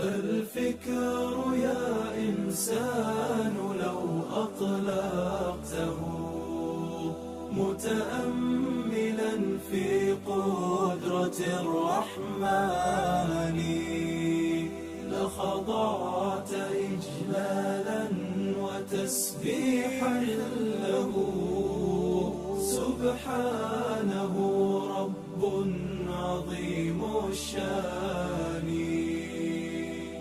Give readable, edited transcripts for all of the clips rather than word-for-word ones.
الفكر يا إنسان لو أطلقته متأملا في قدرة الرحمن لخضعت إجلالا وتسبيحا له سبحانه رب عظيم الشان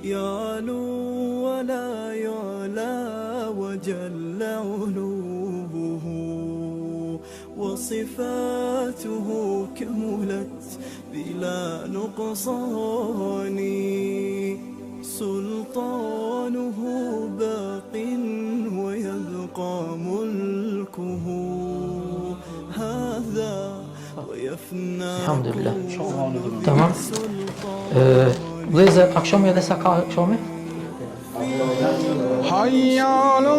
يعلو ولا يعلى وجل علوه وصفاته كملت بلا نقصان سلطانه باق ويبقى ملكه هذا ويفنى الحمد لله تمام vëllezër, akşam edhe sa ka akşami? حي على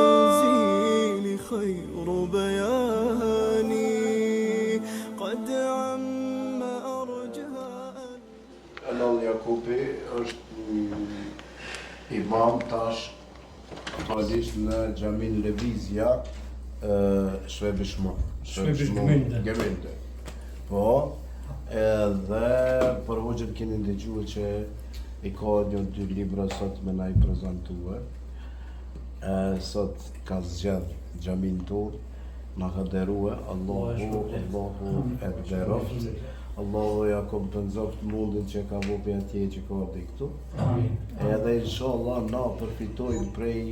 التنزيل خير بياني قد عم أرجاء Elal Jakupi është imam tash aktualisht në xhamin Lëvizja, Schwäbisch Geminde. Po, edhe për hoxhën keni ndëgjuar që i ka një 2 libra sot me na i prezantuar. Sot ka zgjedh xhamin tonë, na ka dërua Allahu e dëroft. Allahu ja kompenzoft mundin që ka bopi atje që ka ardhi këtu. Amin. Edhe inshallah na përfitojmë prej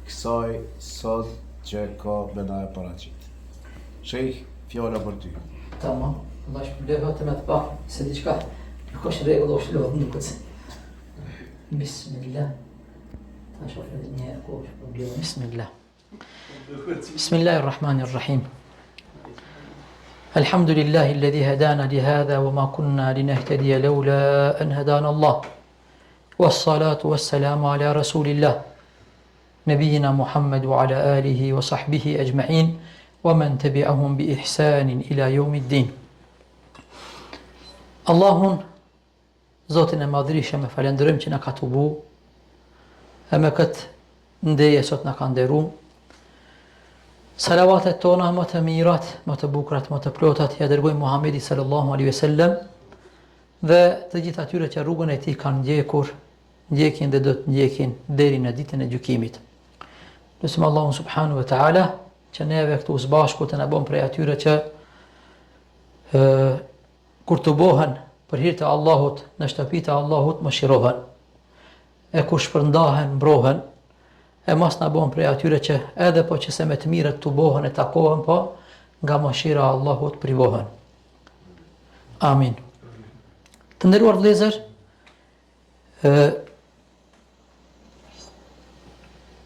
kësaj sot që ka me na e paraqit. Sheikh, fjala për ty. Tamam. Allah shpëlbej vetëm atë pak se diçka nuk është rregull ose lodh nuk është. Bismillah. Tash edhe një kohë problem. Bismillah. Bismillahirrahmanirrahim. الحمد لله الذي هدانا لهذا وما كنا لنهتدي لولا أن هدانا الله والصلاة والسلام على رسول الله نبينا محمد وعلى آله وصحبه أجمعين ومن تبعهم بإحسان إلى يوم الدين Allahun, Zotin e madhrishëm e falendërojmë që na ka të bu, e me këtë ndeje sot na ka nderu. Salavatet tona më të mirat, më të bukrat, më të plotat, ja dërgojmë Muhamedi sallallahu alaihi wasallam dhe të gjithë atyre që rrugën e tij kanë ndjekur, ndjekin dhe do të ndjekin deri në ditën e gjykimit. Lutem Allahun subhanahu wa taala që neve këtu së bashku të na bën prej atyre që kur të bohen për hir të Allahut në shtëpitë e Allahut mëshirohen. E kur shpërndahen, mbrohen, e mos na bën prej atyre që edhe po që se me të mirët të bohen e takohen, po nga mëshira e Allahut privohen. Amin. Të nderuar vëllezër,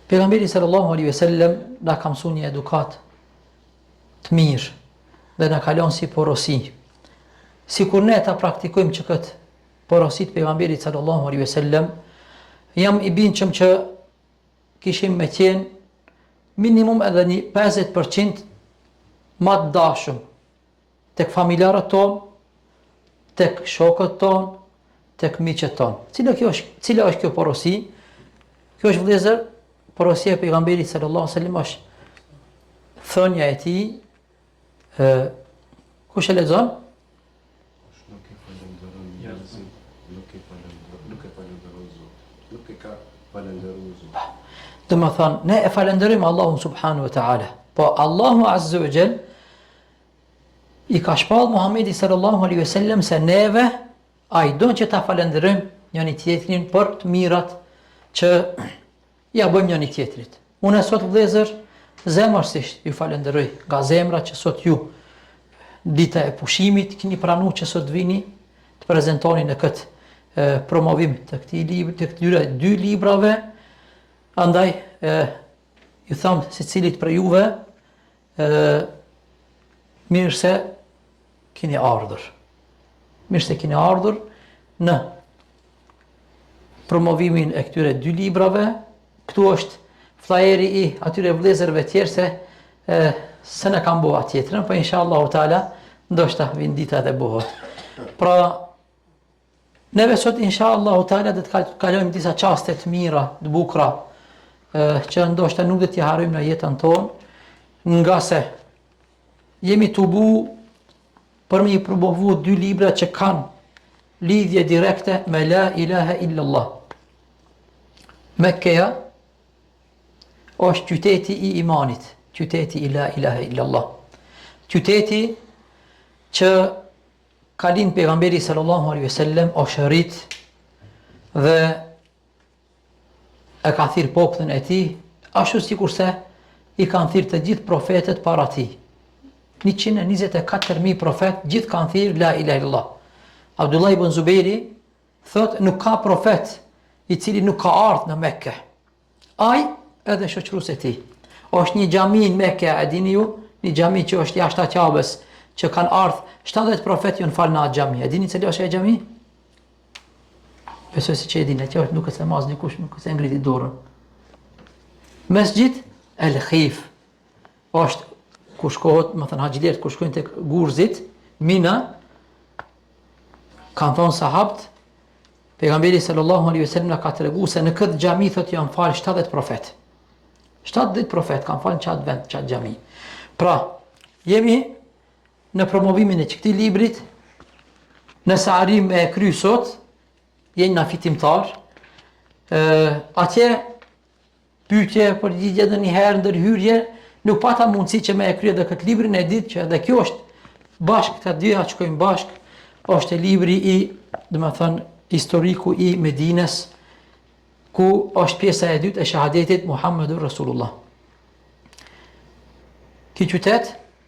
pejgamberi sallallahu alaihi wasallam na ka mësuar një edukat të mirë dhe na ka lënë si porosi. Sikur ne ta praktikojmë që këtë porosit pejgamberit sallallahu alaihi wasallam, jam i binqëm që kishim me qenë minimum edhe një 50% ma të dashëm tek familjarët tonë, tek shokët tonë, tek miqët tonë. Cila është kjo porosi? Kjo është vëllezër, porosia e pejgamberit sallallahu alaihi wasallam është thënia e tij, kush e lexon? Dhe më thënë, ne e falenderim Allahun subhanu wa ta'ala, po Allahu azza wa jall i ka shpall Muhamedi sallallahu alaihi wasallam se neve a i don që ta falenderim njëri tjetrin për të mirat që ja bëjmë njëri tjetrit. Unë sot vëllezër zemërsisht ju falenderoj nga zemra që sot ju dita e pushimit keni pranuar që sot vini të prezantoni në këtë promovim të këtij libri, të këtyre 2 librave. Andaj ju them secilit për juve mirë se keni ardhur. Mirë se keni ardhur në promovimin e këtyre 2 librave. Këtu është flajeri i atyre vëllezërve tjerë se se në kam bëha tjetërën, po inshallah taala ndoshta vin dita dhe bëhet. Pra, neve sot inshallah taala do të kalojmë disa çaste të mira, të bukura, që ndoshta nuk do t'i harrojmë në jetën tonë, nga se jemi të bu për me i promovu 2 libra që kanë lidhje direkte me la ilaha illallah. Mekkeja është qyteti i imanit, qyteti i la ilaha illallah. Qyteti që ka lind pejgamberi sallallahu alaihi wasallam, është rrit dhe e ka thirr popullin e tij, ashtu sikurse i kanë thirr të gjithë profetët para tij. 124.000 profet, gjithë kanë thirr la ilaha illallah. Abdullah ibn Zubejri thot nuk ka profet i cili nuk ka ardhur në Mekke. Ai edhe shoqëruesi e tij. Është një xhami në Mekke, e dini ju, një xhami që është jashtë Ka'bes, që kanë ardhur 70 profet ju në fal në atë xhami. E dini cili është ai xhami? Besoj se që e dini, që nuk e se mas dikush, nuk e se ngriti dorën. Mesgjid El Khif. Është ku shkohet, më thënë haxhilet ku shkojnë tek Gurzit, Mina, kanë thonë sahabët, pejgamberi sallallahu alaihi wasallam na ka treguar se në këtë xhami thotë janë fal 70 profet. 70 profet kanë falë në qatë vend, qatë xhami. Pra, jemi në promovimin e këtij librit, nëse arrim e kry sot, jeni na fitimtar. Atje pyetje, përgjigje edhe një herë ndërhyrje, nuk pata mundësi që me e krye edhe këtë librin, e ditë që edhe kjo është bashkë, këta dyja që shkojnë bashkë, është libri i, domethënë, historiku i Medines, ku është pjesa e dytë e shahadetit Muhammedur Rasulullah. Ky qytet,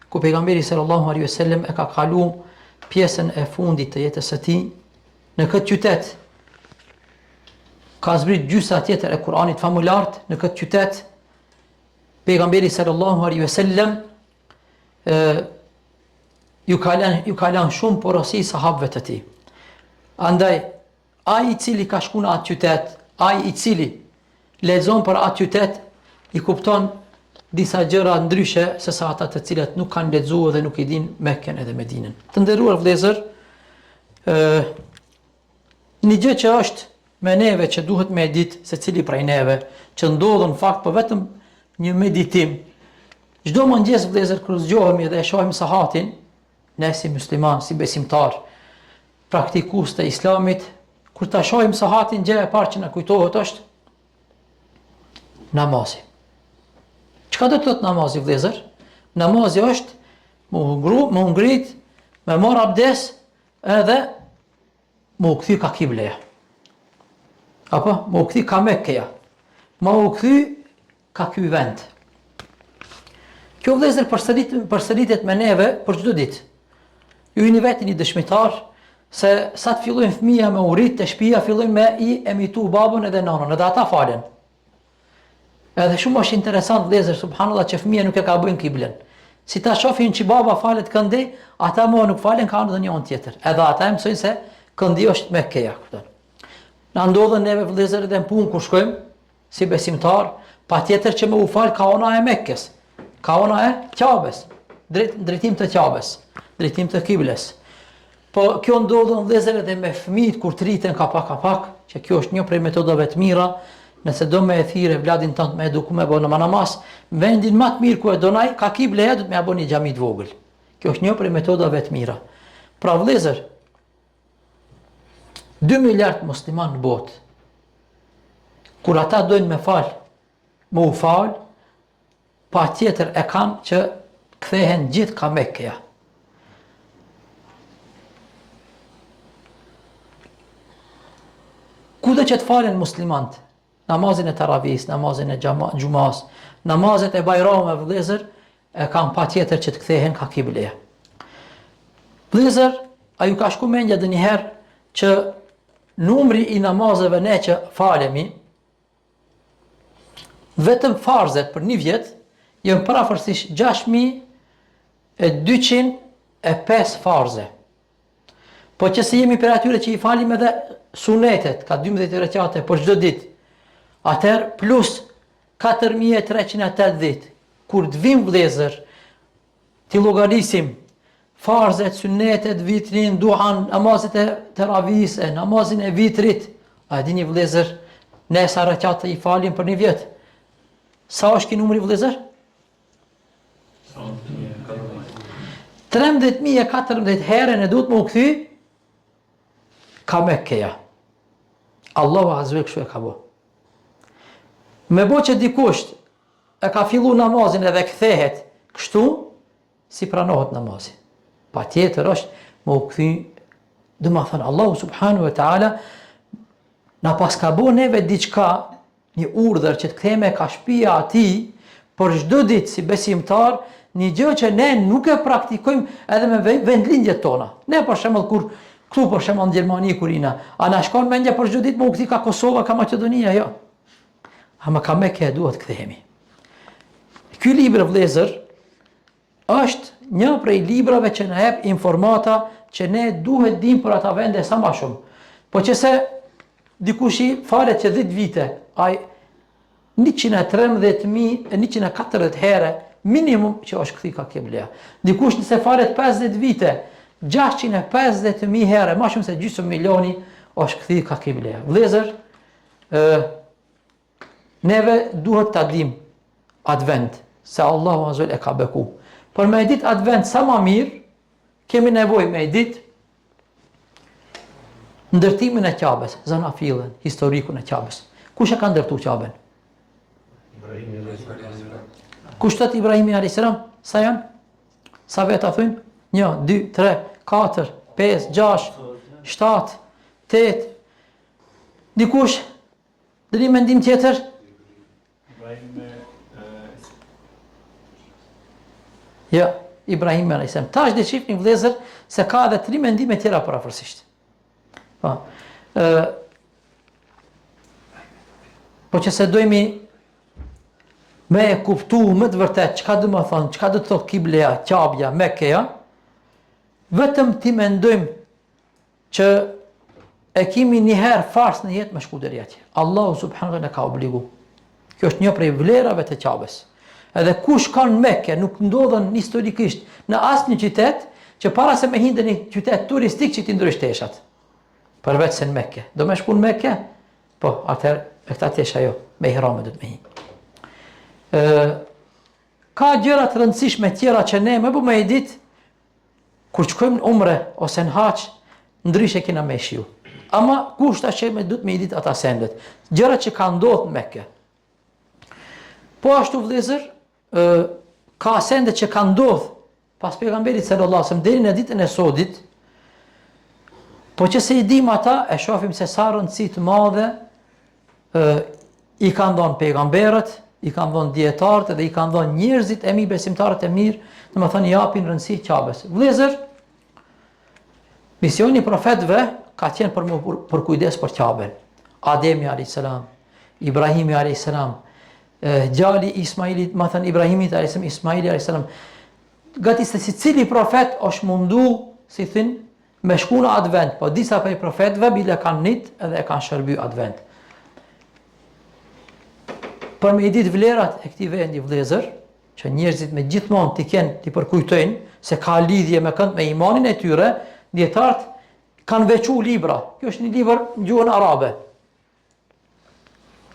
ku pejgamberi sallallahu alaihi wasallam e ka kaluar pjesën e fundit të jetës së tij, në këtë qytet ka zbrit gjysa tjetër e Kur'anit famulart. Në këtë qytet pejgamberi sallallahu alaihi wasallam ju ka lënë shumë porosi sahabëve të tij. Andaj ai i cili ka shkuar në atë qytet, ai i cili lexon për atë qytet, i kupton disa gjëra ndryshe se sa ata të cilët nuk kanë lexuar dhe nuk i dinë Mekken edhe Medinën. Të nderuar vëllezër, një gjë që është me neve që duhet me ditë secili prej neve, që ndodhen në fakt po vetëm një meditim. Çdo mëngjes vëllezër kur zgjohemi dhe e shohim sahatin, ne si musliman, si besimtar, praktikues të Islamit, kur ta shohim sahatin, gjëja e parë që na kujtohet është namazi. Çka do të thotë namazi vëllezër? Namazi është më ngrit, me marr abdes edhe më u kthy ka kibleja. Apo më u kthy ka Mekkeja. Më u kthy ka ky vend. Kjo vëllezër përsëritet me neve për çdo ditë. Ju jeni vetë një dëshmitar se sa të fillojnë fëmija me urit të shtëpia, fillojnë me i emitu babën edhe nanën, edhe ata falen. Edhe shumë është interesant vëllezër, subhanallah, që fëmija nuk e ka bëjnë kiblen. Si ta shohin që baba falet këndi, ata mo nuk falen, ka në dhe njën tjetër. Edhe ata e mësojnë se këndi është Mekkeja. Na ndodhen neve vëllezër edhe në punë kur shkojmë, si besimtar, pa tjetër që me u falë ka ona e Mekkes, ka ona e Ka'bes, drejtim të Ka'bes, drejtim të kibles. Po kjo ndodhen vëllezër edhe me fëmijët kur të rriten kapak, që kjo është një prej metodave të mira. Nëse do me e thire vladin tënd me eduku me bo në namaz, vendin më të mirë ku e donaj, ka kibleja, du të me abo një xhami të vogël. Kjo është një prej metodave të mira. Pra vëllezër, 2 miliard musliman në botë, kur ata dojnë me falë, me u falë, pa tjetër e kanë që kthehen gjithë ka Mekkeja. Kudo që të falen muslimantë, namazin e taravis, namazin e gjumas, namazet e bajrameve vëllezër, e kanë pa tjetër që të kthehen ka kibleja. Vëllezër, a ju ka shku mendja dhe njëherë që numri i namazeve ne që falemi, vetëm farzet për një vjet, jënë parafërsisht 6.205 farze. Po që se jemi për atyre që i falim edhe sunetet, ka 12 rekate për çdo ditë, atëherë plus 4.380, kur të vim vëllezër, të llogarisim farzet, sunnetet, vitrin, duhan, namazet e teravis, namazin e vitrit. A dini vëllezër, ne sa rekat i falim për një vjet? Sa është ky numri vëllezër? 13.014 herën e duhet më u kthy ka Mekkeja. Allahu azza wa jalla ka bo. Me bo që dikush e ka fillu namazin edhe kthehet kështu, si pranohet namazin. Pa tjetër është më u kthy, dhe ma thënë, Allahu subhanahu wa ta'ala na pas ka bo neve diçka, një urdhër që të ktheme ka shtëpia ati, për çdo ditë si besimtar, një gjë që ne nuk e praktikojmë edhe me vendlindjet tona. Ne për shembull kur këtu për shembull në Gjermani kur ina, a na shkon mendja për çdo ditë më u kthi ka Kosova, ka Maqedonia, jo. Ama ka Mekë duhet kthehemi. Ky libër vëllezër është një prej librave që na jep informata që ne duhet dim për ata vende sa më shumë. Po që se dikush falet që 10 vite, ai 140 herë minimum që është kthi ka kibla. Dikush nëse falet 50 vite, 650.000 herë, më shumë se gjysmë milioni është kthi ka kibla. Vëllezër, neve duhet ta dim atë vend, se Allahu azza e ka beku. Por me dit atë vend sa më mirë, kemi nevojë me dit ndërtimin e Ka'bes, zona fillën, historikun e Ka'bes. Kush e ka ndërtuar Ka'ben? Kush thot Ibrahimi alayhis salam? Sa janë? Sa veta thujnë? 1, 2, 3, 4, 5, 6, 7, 8. Dikush dëni mendim tjetër? Ja, Ibrahimi alayhis salam. Tash dhe shifni vëllezër se ka edhe 3 mendime tjera parafërsisht. Po që se dojmi me e kuptu më të vërtet çka do të thonë, çka do të thotë kibleja, Ka'bja, Mekkeja, vetëm ti mendojmë që e kemi një herë fars në jetë me shku deri atje. Allahu subhanahu wa taala ka obligu. Kjo është një prej vlerave të Ka'bes. Edhe kush ka në Mekke, nuk ndodhen historikisht në asnjë qytet që para se me hindë një qytet turistik që ti ndrysh teshat. Përveç se në Mekke. Do me shku në Mekke? Po, atëherë e këta tesha jo, me ihrame do të me hinë. Ka gjëra të rëndësishme tjera që ne me bu me i dit, kur qëkojmë në umre ose në haq, ndryshe kina me shiu. Ama kushta që me du të me i dit ata sendet. Gjëra që ka ndodhë në Mekke. Po ashtu vëllezër, ka sendet që ka ndodhë pas pejgamberit sallallahu alaihi wasallam deri në ditën e sodit, po që se i dim ata, e shohim se sa rëndësi të madhe i kanë dhënë pejgamberët, i kanë dhënë dietarët dhe i kanë dhënë njerëzit e mi, besimtarët e mirë, domethënë japin rëndësi Ka'bes. Vëllezër, misioni i profetëve ka qenë për kujdes për Ka'ben. Ademi alayhis salam, Ibrahimi alayhis salam, gjali Ismailit, më thënë Ibrahimit alayhis salam, Ismaili alayhis salam. Gati se si cili profet është mundu, si thënë, me shku në atë vend, po disa prej profetëve bile kanë nit edhe e kanë shërby atë vend. Për me i ditë vlerat e këtij vendi vëllezër, që njerëzit me gjithmonë t'i përkujtojnë se ka lidhje me kënd me imanin e tyre, dietarët kanë veçu libra. Kjo është një libër në gjuhën arabe.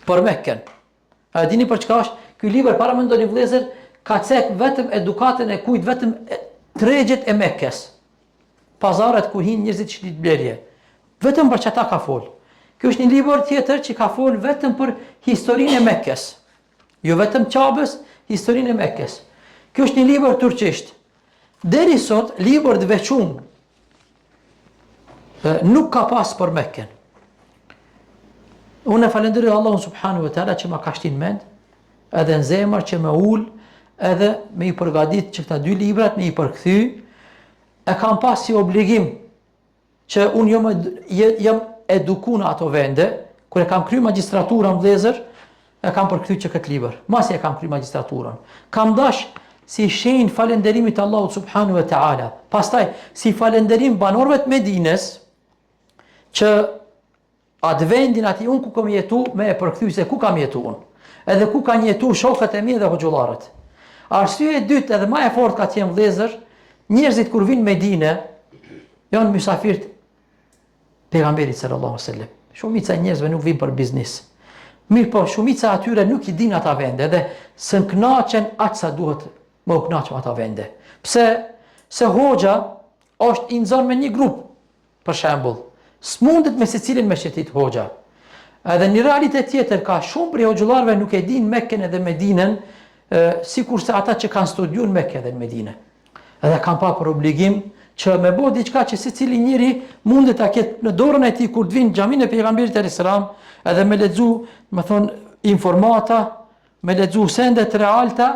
Për Mekken. A dini për çka është? Ky libër para mendoni vëllezër, ka cek vetëm edukatën e kujt, vetëm tregjet e Mekkes. Pazaret ku hinë njerëzit që ditë blerje. Vetëm për çata ka fol. Kjo është një libër tjetër që ka fol vetëm për historinë e Mekkes. Jo vetëm Ka'bes, historinë e Mekkes. Kjo është një libër turqisht. Deri sot libër të veçum nuk ka pas për Mekken. Unë falenderoj Allahun subhanahu wa taala që ma ka shtin mend, edhe në zemër që më ul, edhe me i përgatit që këta 2 librat me i përkthy, e kam pas si obligim që unë jam eduku në ato vende, kur e kam kry magistraturën vëllezër, e kam përkthy që këtë libër. Masi e kam kry magistraturën. Kam dash si shenjë falenderimit Allahut subhanahu wa taala. Pastaj si falenderim banorëve të Medines që atë vendin ati unë ku kam jetu me e përkthy se ku kam jetu unë. Edhe ku kanë jetu shokët e mi dhe hoxhollarët. Arsye e dytë edhe më e fortë ka qenë vëllezër, njerëzit kur vinë në Medinë janë mysafirët pejgamberit sallallahu alaihi wasallam. Shumica e njerëzve nuk vinë për biznes. Mirë po, shumica atyre nuk i din ata vende dhe së kënaqen aq sa duhet më u kënaqë ata vende. Pse? Se hoxha është i nxorë me një grup, për shembull. S'mundet me secilin me qetit hoxha. Edhe një realitet tjetër ka shumë prej hoxhullarëve nuk e din Mekken edhe Medinën, sikurse ata që kanë studiuar Mekke dhe Medinë. Edhe kanë pa për obligim që me bo diçka që secili njëri mundet ta ketë në dorën e tij kur të vinë në xhamin e pejgamberit alayhis salam, edhe me lexu, më thon, informata, me lexu sende të realta,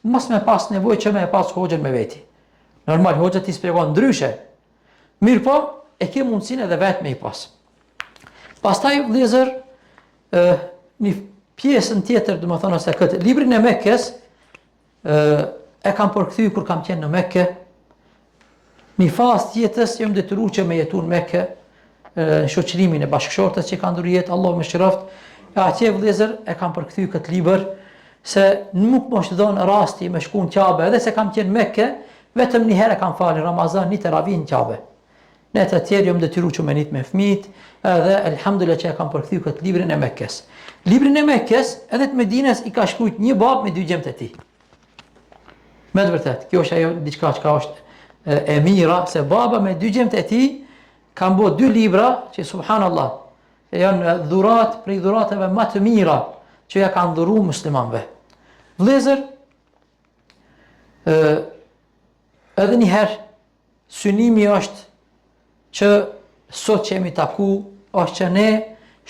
mos me pas nevojë që me pas hoxhën me veti. Normal hoxha ti shpjegon ndryshe. Mirë po, e ke mundësinë edhe vetë me i pas. Pastaj vëllezër, një pjesën tjetër, do të thonë se këtë librin e Mekkes e kam përkthy kur kam qenë në Mekke. Një fazë tjetës jam detyruar që me jetu në Mekke, në shoqërimin e bashkëshortës që kanë ndërjet, Allahu më shëroft. Atje vëllezër e kam përkthy këtë libër se nuk më është dhënë rasti me shku në Kabe, edhe se kam qenë në Mekke, vetëm një herë kam falë Ramazan, një teravih në Kabe. Në të tjerë jam detyruar që me nit me fëmijët, edhe elhamdulillah që e kam përkthy këtë librin e Mekkes. Librin e Mekkes edhe të Medinës i ka shkruajt një bab me 2 gjemtë e tij. Me të vërtet, kjo është ajo diçka që është e mira, se baba me 2 gjemtë e tij kanë bërë 2 libra që subhanallah janë dhurat prej dhuratave më të mira që ja kanë dhuruar muslimanëve. Vëllezër, edhe një herë synimi është që sot që jemi taku, është që ne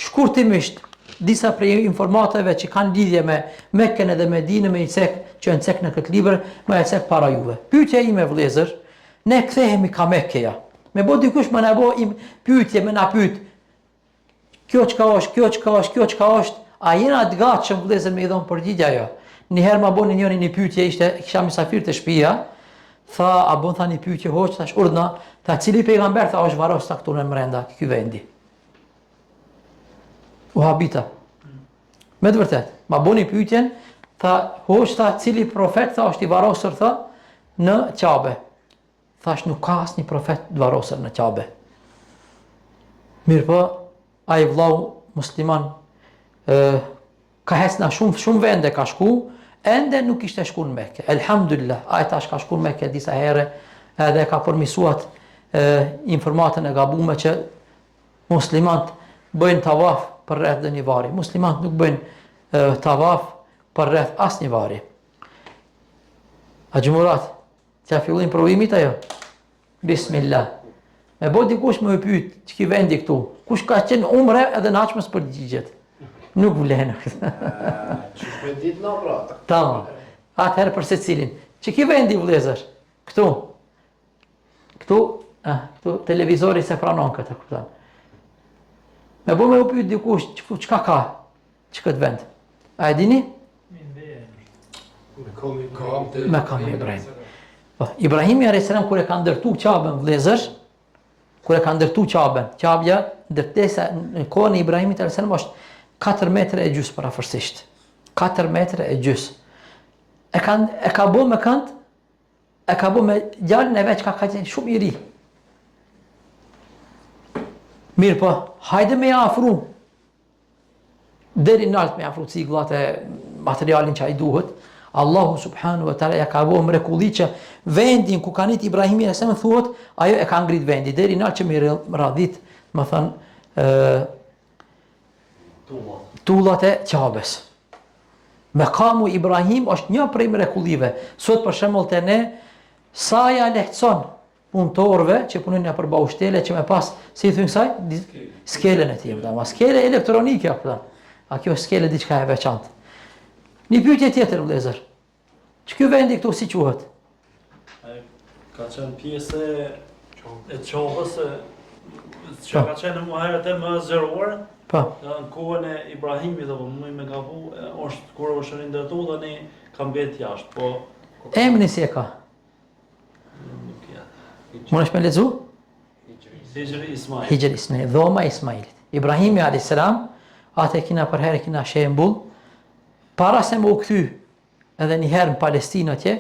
shkurtimisht disa prej informatave që kanë lidhje me Mekken edhe Medinën me i cek që janë cek në këtë libër, më e cek para juve. Pyetja ime vëllezër, ne kthehemi ka Mekkeja. Me bo dikush më na bo pyetje, më na pyet. Kjo çka është, a jena të gatshëm vëllezër me i dhon përgjigje ajo? Një herë ma boni njëri një pyetje, kisha mysafir të shtëpia, tha, a bon tha një pyetje hoç, thash urdhna, tha cili pejgamber tha është varos ta këtu në brenda ky vendi. Uhabita. Me të vërtet, ma boni pyetjen, tha hoç tha cili profet tha është i varosur tha në Kabe. Thash nuk ka asnjë profet të varosur në Kabe. Mirë po, ai vllau musliman ka hesna shumë vende ka shku, ende nuk ishte shku në Mekke. Elhamdulillah, ai tash ka shku në Mekke disa herë, edhe ka përmisuat informatën e gabume që muslimanët bëjnë tavaf për rreth dhe një vari. Muslimanët nuk bëjnë tavaf për rreth as një vari. A gjumurat, që a fillin provimit ajo? Bismillah. Me bo dikush më pyet, që ki vendi këtu? Kush ka qenë umre edhe në aqmës përgjigjet? Nuk vlenë. Që shpendit në prata. Tamam. Atëherë për secilin. Që ki vendi vëllezër? Këtu. Këtu televizori se pranon këtë, kupton. Me bo me u pyet dikush, çka ka që këtë vend? A e dini? Me kam Ibrahim. Ibrahimi a.s. kur e ka ndërtu Kaben vëllezër, kur e ka ndërtu Kaben, Kabja ndërtesa në kohën e Ibrahimit a.s. është 4 metre e gjys parafërsisht. 4 metre e gjys. E ka bo me kënd, e ka bo me gjallën e veç ka qenë shumë i ri. Mirë po, hajde me afru. Deri nalt me afru cigullat e materialin që a i duhet. Allahu subhanu wa ta'ala ja ka bo mrekulli që vendin ku ka njët Ibrahimi e se më thuhet, ajo e ka ngrit vendi. Deri nalt që me radhit, më thënë, tullat e Kabes. Mekamu Ibrahim është një prej mrekullive. Sot për shembull te ne, sa ja lehtëson punëtorëve që punojnë për baushtele që me pas, si i thënë kësaj? Skelen e tim, ma skele elektronike, a kjo skele diçka e veçantë. Një pyetje tjetër vëllezër. Që ky vendi këtu si quhet? Ka qenë pjesë e Qovës, që ka qenë më herët e më zgjeruar. Po. Në kohën e Ibrahimit apo më me gabu, është kur është rindërtu dhe ne ka mbet jashtë, po Emri si e ka? nuk ja. Mund është me lexu? Hijri Ismail. Hijri Ismail, dhoma e Ismailit. Ibrahimi a.s. atë kina për herë kina shembull, para se më u kthy edhe njëherë në Palestinë atje,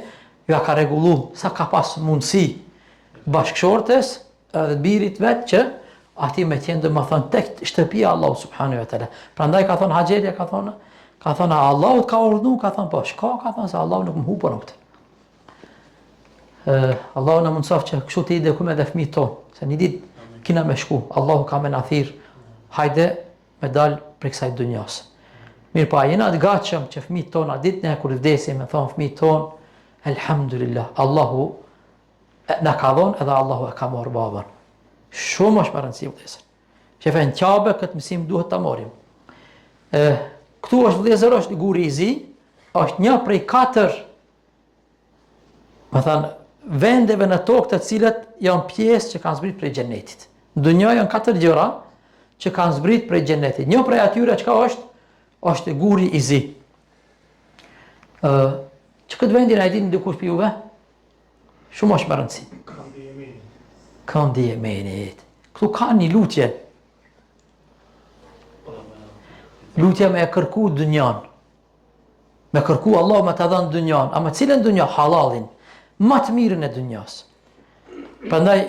ja ka rregullu sa ka pas mundësi bashkëshortes edhe të birit vetë që ati me tjenë dhe më thonë tek shtëpia Allahu subhanahu wa taala. Prandaj ka thonë Haxheria, ka thonë Allahu ka urdhëruar, ka thonë po shko, ka thonë se Allahu nuk më hu për këtë. Allahu na mundsof që kështu të ide ku me dhe fëmijët tonë, se një ditë kina me shku, Allahu ka me na thirr, hajde me dal për kësaj dunjas. Mirë pa, jena të gatshëm që fëmijët tonë, a ditë ne kur vdesim, me thonë fëmijët tonë, elhamdulillah, Allahu na ka dhonë edhe Allahu e ka marrë babën. Shumë është më rëndësi vëllezër. Që në Qabe këtë mësim duhet ta marrim. Këtu është vëllezër, është Guri i Zi, është një prej 4, më thënë, vendeve në tokë të cilat janë pjesë që kanë zbrit prej xhenetit. Në dunjë janë 4 gjëra që kanë zbrit prej xhenetit. Një prej atyre çka është Guri i Zi. Që këtë vendin a e dinë dikush për juve? Shumë është më rëndësi. Kandi e menit. Këtu ka një lutje. Lutja me e kërku dënjan. Me kërku Allah me të dhënë dënjan. A me cilën dënja? Halalin. Ma të mirën e dënjas. Prandaj,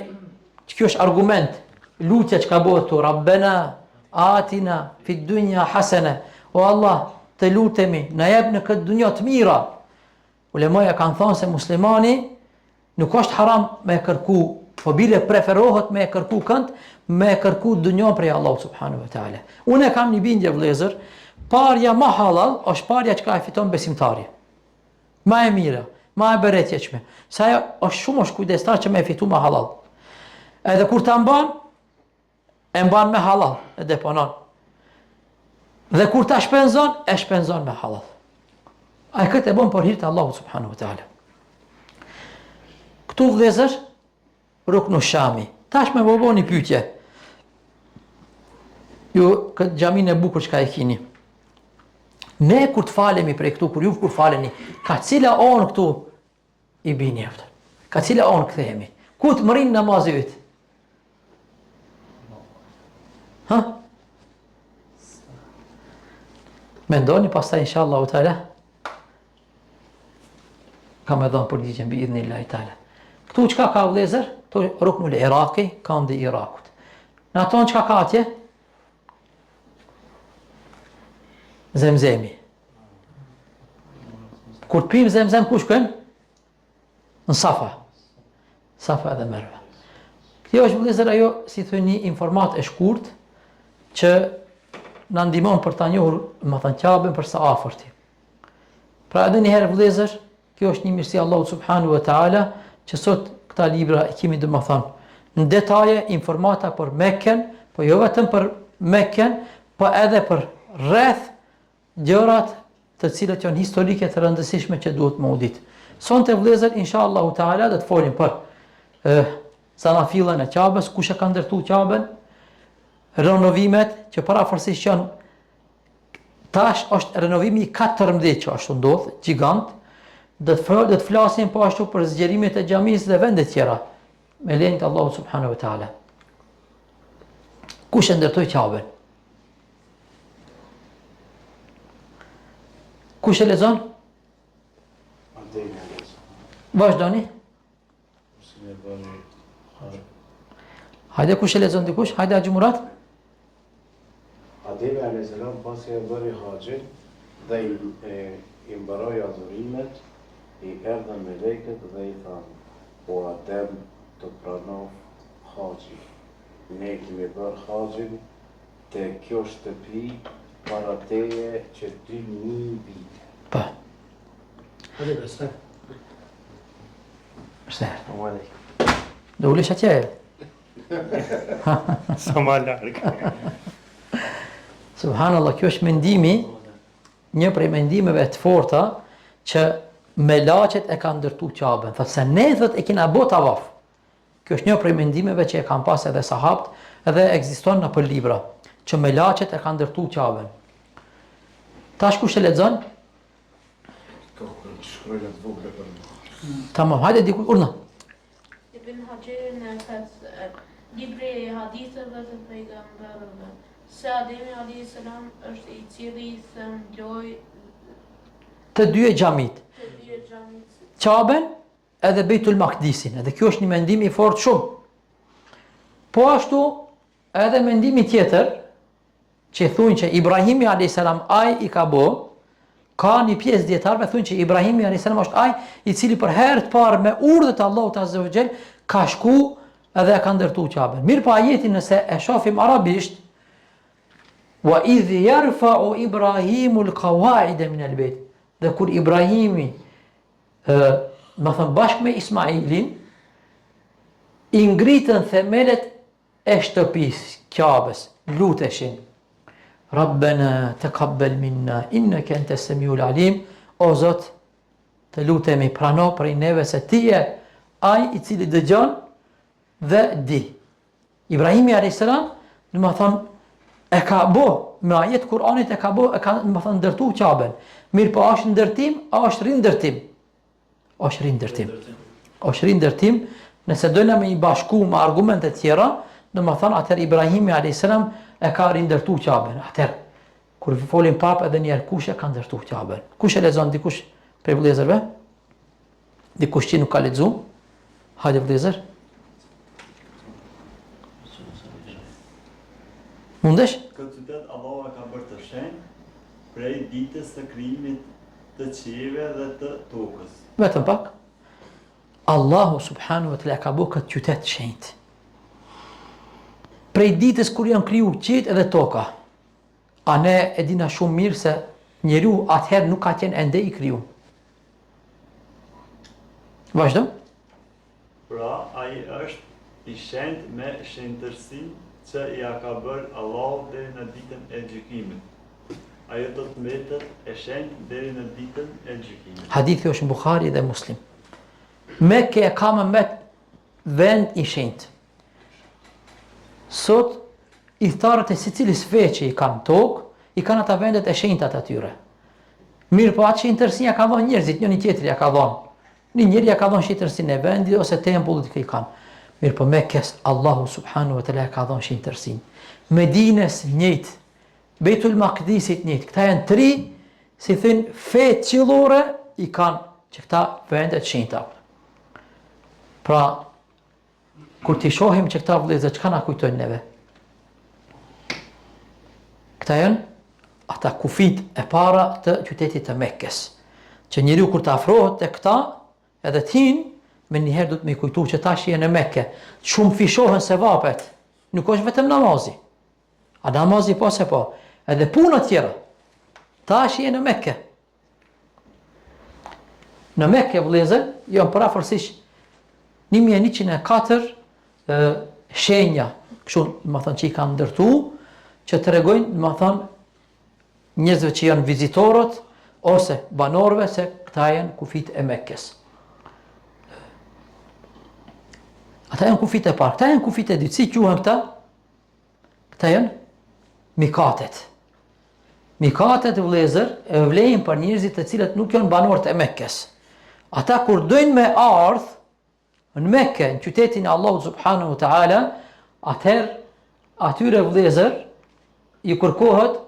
që kjo është argument. Lutja që ka bëhet të Rabbena, atina, fit dënja hasene. O Allah, të lutemi, na jep në këtë dënja të mira. Ulemoja kanë thonë se muslimani nuk është haram me e kërku, po bile preferohet me e kërku kënd, me e kërku dënjon prej Allah subhanahu wa taala. Unë kam një bindje vëllezër, parja ma halal është parja që ka e fiton besimtari. Ma e mira, ma e beretjeqme. Sa ajo është shumë është kujdestar që me e fitu ma halal. Edhe kur ta mban, e mban me halal, e deponon. Dhe kur ta shpenzon, e shpenzon me halal. A e këtë e bon për hirtë Allahu subhanahu wa taala. Këtu vëllezër, Ruknu Shami. Tash me bobo një pyetje. Ju këtë xhamin e bukur çka e keni. Ne kur të falemi prej këtu, kur ju kur faleni, ka cila onë këtu i bini aftë? Ka cila onë kthehemi? Ku të mërin namazi yt? Ha? Mendoni pastaj inshallah u taala. Kam e dhënë përgjigjen bi idhnillahi taala. Këtu çka ka vëllezër? Ruknul Iraki, kandi i Irakut. Në aton çka ka atje? Zemzemi. Kur pim zemzem ku shkojmë? Në Safa. Safa dhe Merve. Kjo është vëllezër ajo, si thoni, informat e shkurt që na ndihmon për ta njohur, më thënë Ka'ben për sa afërti. Pra edhe një herë vëllezër, kjo është një mirësi Allahu subhanahu wa taala që sot këta libra e kemi dhe më thanë në detaje informata për Mekken, po jo vetëm për Mekken, po edhe për rreth gjërat të cilat janë historike të rëndësishme që duhet më udit. Sonte vëllezër, inshallah taala do të folim për sanafillën e Ka'bes, kush e ka ndërtuar Ka'ben, renovimet që paraforsisht janë tash është renovimi i 14 që ashtu ndodh, gjigant. Do të flasim po ashtu për zgjerimet e xhamisë dhe vende tjera. Me lejen e Allahut subhanahu wa taala. Kush e ndërtoi Ka'ben? Kush e lexon? Vazhdoni. Hajde kush e lexon dikush? Hajde Haxhi Murat. Ademi alayhis salam pasi e bëri haxhin dhe i mbaroi adhurimet, i erdhën me lekët dhe i thanë, o Adem të pranof haxhin. Ne kemi bërë haxhin te kjo shtëpi para teje që 2000 vite. Pa. Hadi besë. Assalamu alaikum. Do ulesh atje? Sa ma larg. Subhanallah, kjo është mendimi, një prej mendimeve të forta që Melaqet e kanë ndërtu Ka'ben. Thotë se ne thot e kena bë tavaf. Kjo është një prej mendimeve që e kanë pas edhe sahabët, edhe ekziston në për libra, që Melaqet e kanë ndërtu Ka'ben. Tash kush e lexon? Tamam, hajde diku urna. Ibn Haxher në thasë, libri i haditheve të pejgamberëve, se Ademi alayhis salam është i cili thënë loj të dy e xhamit. Të dy xhamit. Kaben edhe Beitul Maqdisin. Edhe kjo është një mendim i fortë shumë. Po ashtu edhe mendimi tjetër që thonë që Ibrahimi a.s. ai i ka bë, ka një pjesë dietarëve thonë që Ibrahimi a.s. është ai i cili për herë të parë me urdhët e Allahut azza wa jall ka shku edhe e ka ndërtu Kaben. Mirë po ajetin nëse e shohim arabisht, wa idh yarfa'u Ibrahimu al-qawa'ida min al-bayt. Dhe kur Ibrahimi më thënë bashkë me Ismailin i ngritën themelet e shtëpisë Kabes, luteshin Rabbena taqabbal minna innaka antas samiul alim. O Zot, të lutemi prano prej neve se ti je ai i cili dëgjon dhe di. Ibrahimi a.s. në më thënë e ka bo, me ajet Kur'anit e ka bo, e ka më thënë ndërtu Kaben. Mirë po është ndërtim, a është rindërtim? Është rindërtim. Është rindërtim, nëse dojna me i bashku me argumentet tjera, në më thënë atër Ibrahimi a.s. e ka rindërtu Kaben. Atër, kur folim pap edhe njerë kush e ka ndërtu Kaben. Kush e lezon dikush prej vëllezërve? Dikush që nuk ka lexu? Hajde vëllezër. Mundesh? Këtë qytet Allah e ka bërë të shenjë prej ditës së krijimit të qiejve dhe të tokës. Vetëm pak. Allahu subhanahu wa taala ka bërë këtë qytet të shenjtë. Prej ditës kur janë kriju qiejt edhe toka. A ne e dina shumë mirë se njeriu atëherë nuk ka qenë ende i kriju. Vazhdo. Pra, ai është i shenjtë me shenjtërsi që ja ka bërë Allahu deri në ditën e gjykimit. Ajo do të mbetet e shenjtë deri në ditën e gjykimit. Hadithi është në Bukhari dhe Muslim. Mekke e ka me vend i shenjtë. Sot, i tharët e secilis veçi i kanë tokë, i kanë ata vendet e shenjtat atyre. Mirë po atë shenjtërsia ka dhënë njerëzit, një tjetër ja ka dhënë. Një njeri ja ka dhënë shenjtërsinë e vendit ose tempullit që i kanë. Mirë po Mekkes, Allahu subhanahu wa taala ka dhënë shenjtërsinë. Medines njëjtë, Beitul Maqdisit njëjtë. Këta janë tri, si thënë, fe qillore i kanë që këta vendet shenjta. Pra, kur t'i shohim që këta vëllezër çka na kujtojnë neve? Këta janë ata kufit e para të qytetit të Mekkes. Që njeriu kur të afrohet te këta, edhe t'hin, me njëherë du të me kujtu që tash je në Mekke. Shumë fishohen se vapet. Nuk është vetëm namazi. A namazi po se po. Edhe punët tjera. Tash je në Mekke. Në Mekke, vëllezër, janë parafërsisht 1104 shenja, kështu më thënë që i kanë ndërtu, që të regojnë, më thënë, njerëzve që janë vizitorët, ose banorëve se këta janë kufit e Mekkes. Ata janë kufit e parë, këta janë kufit e dytë. Si quhen këta? Këta janë mikatet. Mikatet, vëllezër, e vlejnë për njerëzit të cilët nuk janë banorët e Mekkes. Ata kur dojnë me ardhë në Mekke, në qytetin e Allahut subhanahu wa taala, atëherë atyre vëllezër i kërkohet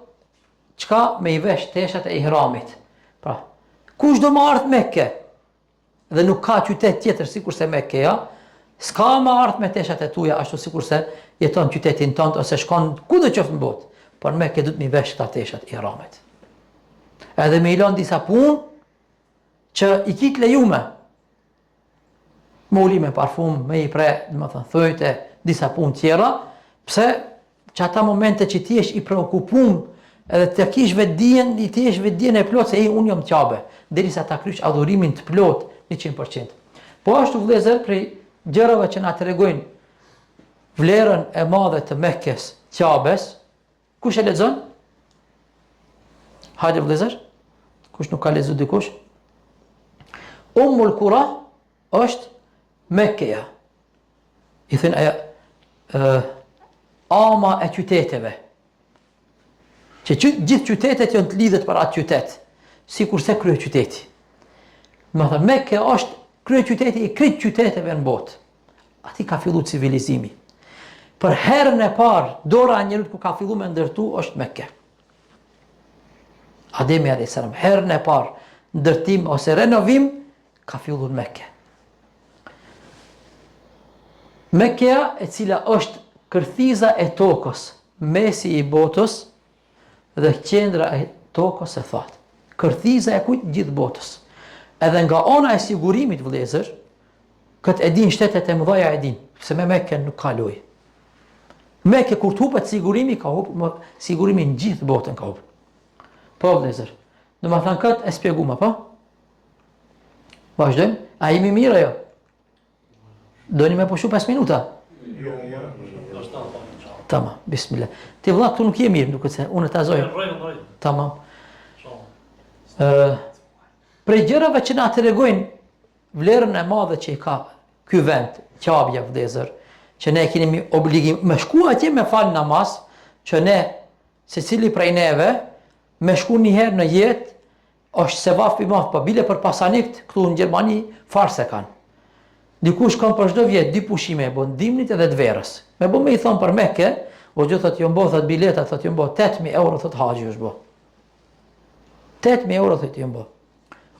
çka me i vesh teshat e ihramit. Pra, kush do më ardh Mekke dhe nuk ka qytet tjetër sikurse Mekkeja, s'ka më ardh me teshat e tuja ashtu sikurse jeton qytetin tënd ose shkon kudo qoftë në botë, por në Mekke do të më vesh këta teshat e ihramit. Edhe me ilon disa punë që i kit lejume. Me uli me parfum, me i pre, dhe më thënë, thojte, disa punë tjera, pse që ata momente që ti esh i preokupum, edhe të kish vetdijen, i ti esh vetdijen e plot, se unë jam qabe, derisa ta krysh adhurimin të plot, 100%. Po ashtu vëllezër, prej gjërave që na tregojnë vlerën e madhe të Mekkes, Qabes, kush e lexon? Hajde vëllezër, kush nuk ka lexu dikush? Ummul Qura është Mekkeja. I thënë aja ama e qyteteve. Që gjithë qytetet janë të lidhet për atë qytet, sikurse krye qyteti. Më thënë, Mekke është krye qyteti i krejt qyteteve në botë. Ati ka fillu civilizimi. Për herën e parë, dora e njerëzit ku ka fillu me ndërtu është Mekke. Ademi a.s. herën e parë, ndërtim ose renovim, ka filluar Mekke. Mekkeja e cila është kërthiza e tokës, mesi i botës dhe qendra e tokës e thatë. Kërthiza e kujt gjithë botës. Edhe nga ana e sigurimit vëllezër, këtë e din shtetet e mëdha e din, se me Mekke nuk ka lojë. Mekke kur të hupet sigurimi, ka hupet sigurimin gjithë botën ka hupet. Po vëllezër, do më thënë këtë e spjeguma, po? Vazhdojmë? A jemi mirë jo? Doni me pushu 5 minuta? Tamam, bismillah. Ti vëlla këtu nuk je mirë, duket se unë ta zoj. Tamam. Prej gjërave që na tregojnë vlerën e madhe që i ka ky vend, Qabja vëllezër, që ne kemi obligim me shku atje me fal namaz, që ne secili prej neve me shku një herë në jetë është sevap i madh, po bile për pasanikt këtu në Gjermani farse kanë. Dikush kanë për çdo vjet 2 pushime, bën dimnit edhe të verës. Me bë me i thon për Mekë, o gjë thotë ju mbo thot bileta, thotë ju mbo 8000 euro thot haxhi është bë. 8000 euro thotë ju mbo.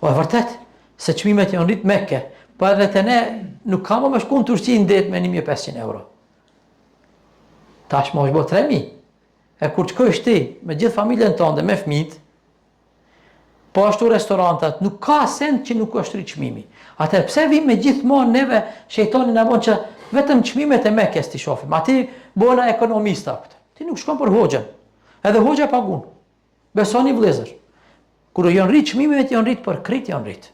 O e vërtet se çmimet janë rrit Mekë, po edhe te ne nuk kam më shku në Turqi në det me 1500 euro. Tash më është bë 3000. E kur shkosh ti me gjithë familjen tënde me fëmijët, po ashtu restorantat, nuk ka send që nuk është rrit çmimi. Atë pse vim me gjithmonë neve shejtani na bën që vetëm çmimet e Mekës ti shohim. Aty bona ekonomista këtë. Ti nuk shkon për hoxhën. Edhe hoxha pagun. Besoni vëllezër. Kur janë rrit çmimet, janë rrit për krit, janë rrit.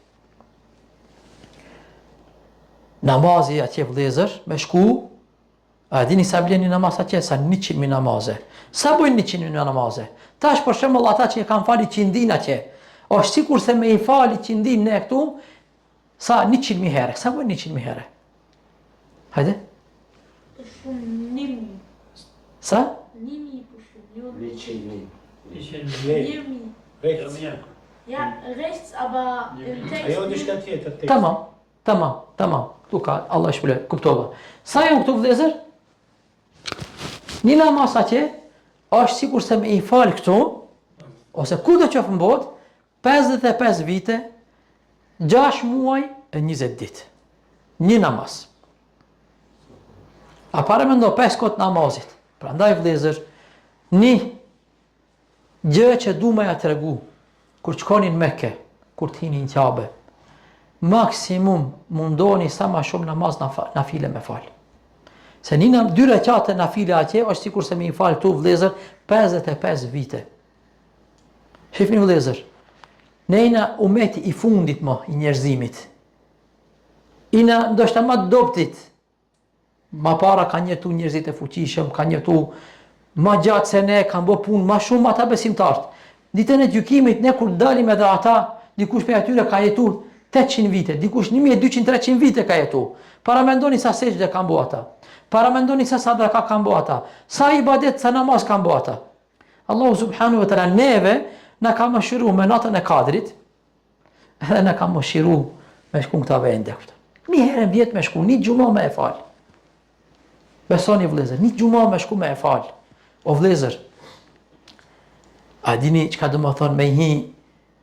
Namazi atje vëllezër, me shku, a dini sa bleni namaz atje, sa 100.000 namaze. Sa bojnë 100.000 namaze? Tash për shembull ata që kanë fali qindin atje, është sikur se me i fali qindin ne këtu, sa 100.000 herë. Sa bojnë 100.000 herë? Hajde? Shumë 1.000. Sa? 1.000 për shumë. 100.000. 1.000. Ja, rechts, aber im Text... Ajo diçka tjetër tek. Tamam. Këtu ka, Allah shpële, kuptova. Sa janë këtu vëllezër? Një namaz atje, është sikur se me i fal këtu, ose ku do qofë në botë, 55 vite, 6 muaj e 20 ditë. Një namaz. A pare me ndo 5 kotë namazit. Pra ndaj vëllezër, një gjë që du me ja të regu, kur qkonin Mekke, kur t'hinin Qabe, maksimum mundoni sa ma shumë namaz na file me falë. Se një 2 rekate na file atje, është sikur se me i falë tu vëllezër 55 vite. Shifni vëllezër, nejna umeti i fundit më i njerëzimit. Ina ndoshta ma doptit. Ma para kanë jetu njerëzit e fuqishëm, kanë jetu ma gjatë se ne, kanë bë punë ma shumë ata besimtartë. Ditën e gjykimit, ne kur dalim edhe ata, dikush për atyre ka jetu 800 vite, dikush 1200-300 vite ka jetu. Para mendoni sa sejdë kanë bë ata. Para mendoni sa sadaka kanë bë ata. Sa ibadet, sa namaz kanë bë ata. Allahu subhanahu wa taala neve na ka mëshiru me natën e Kadrit, edhe na ka mëshiru me shku në këta vende. Një herë në vjetë me shku, një gjuma me e falë. Besoni vëllezër, një gjuma me shku me e falë. O vëllezër, a dini që ka do më thonë me hi,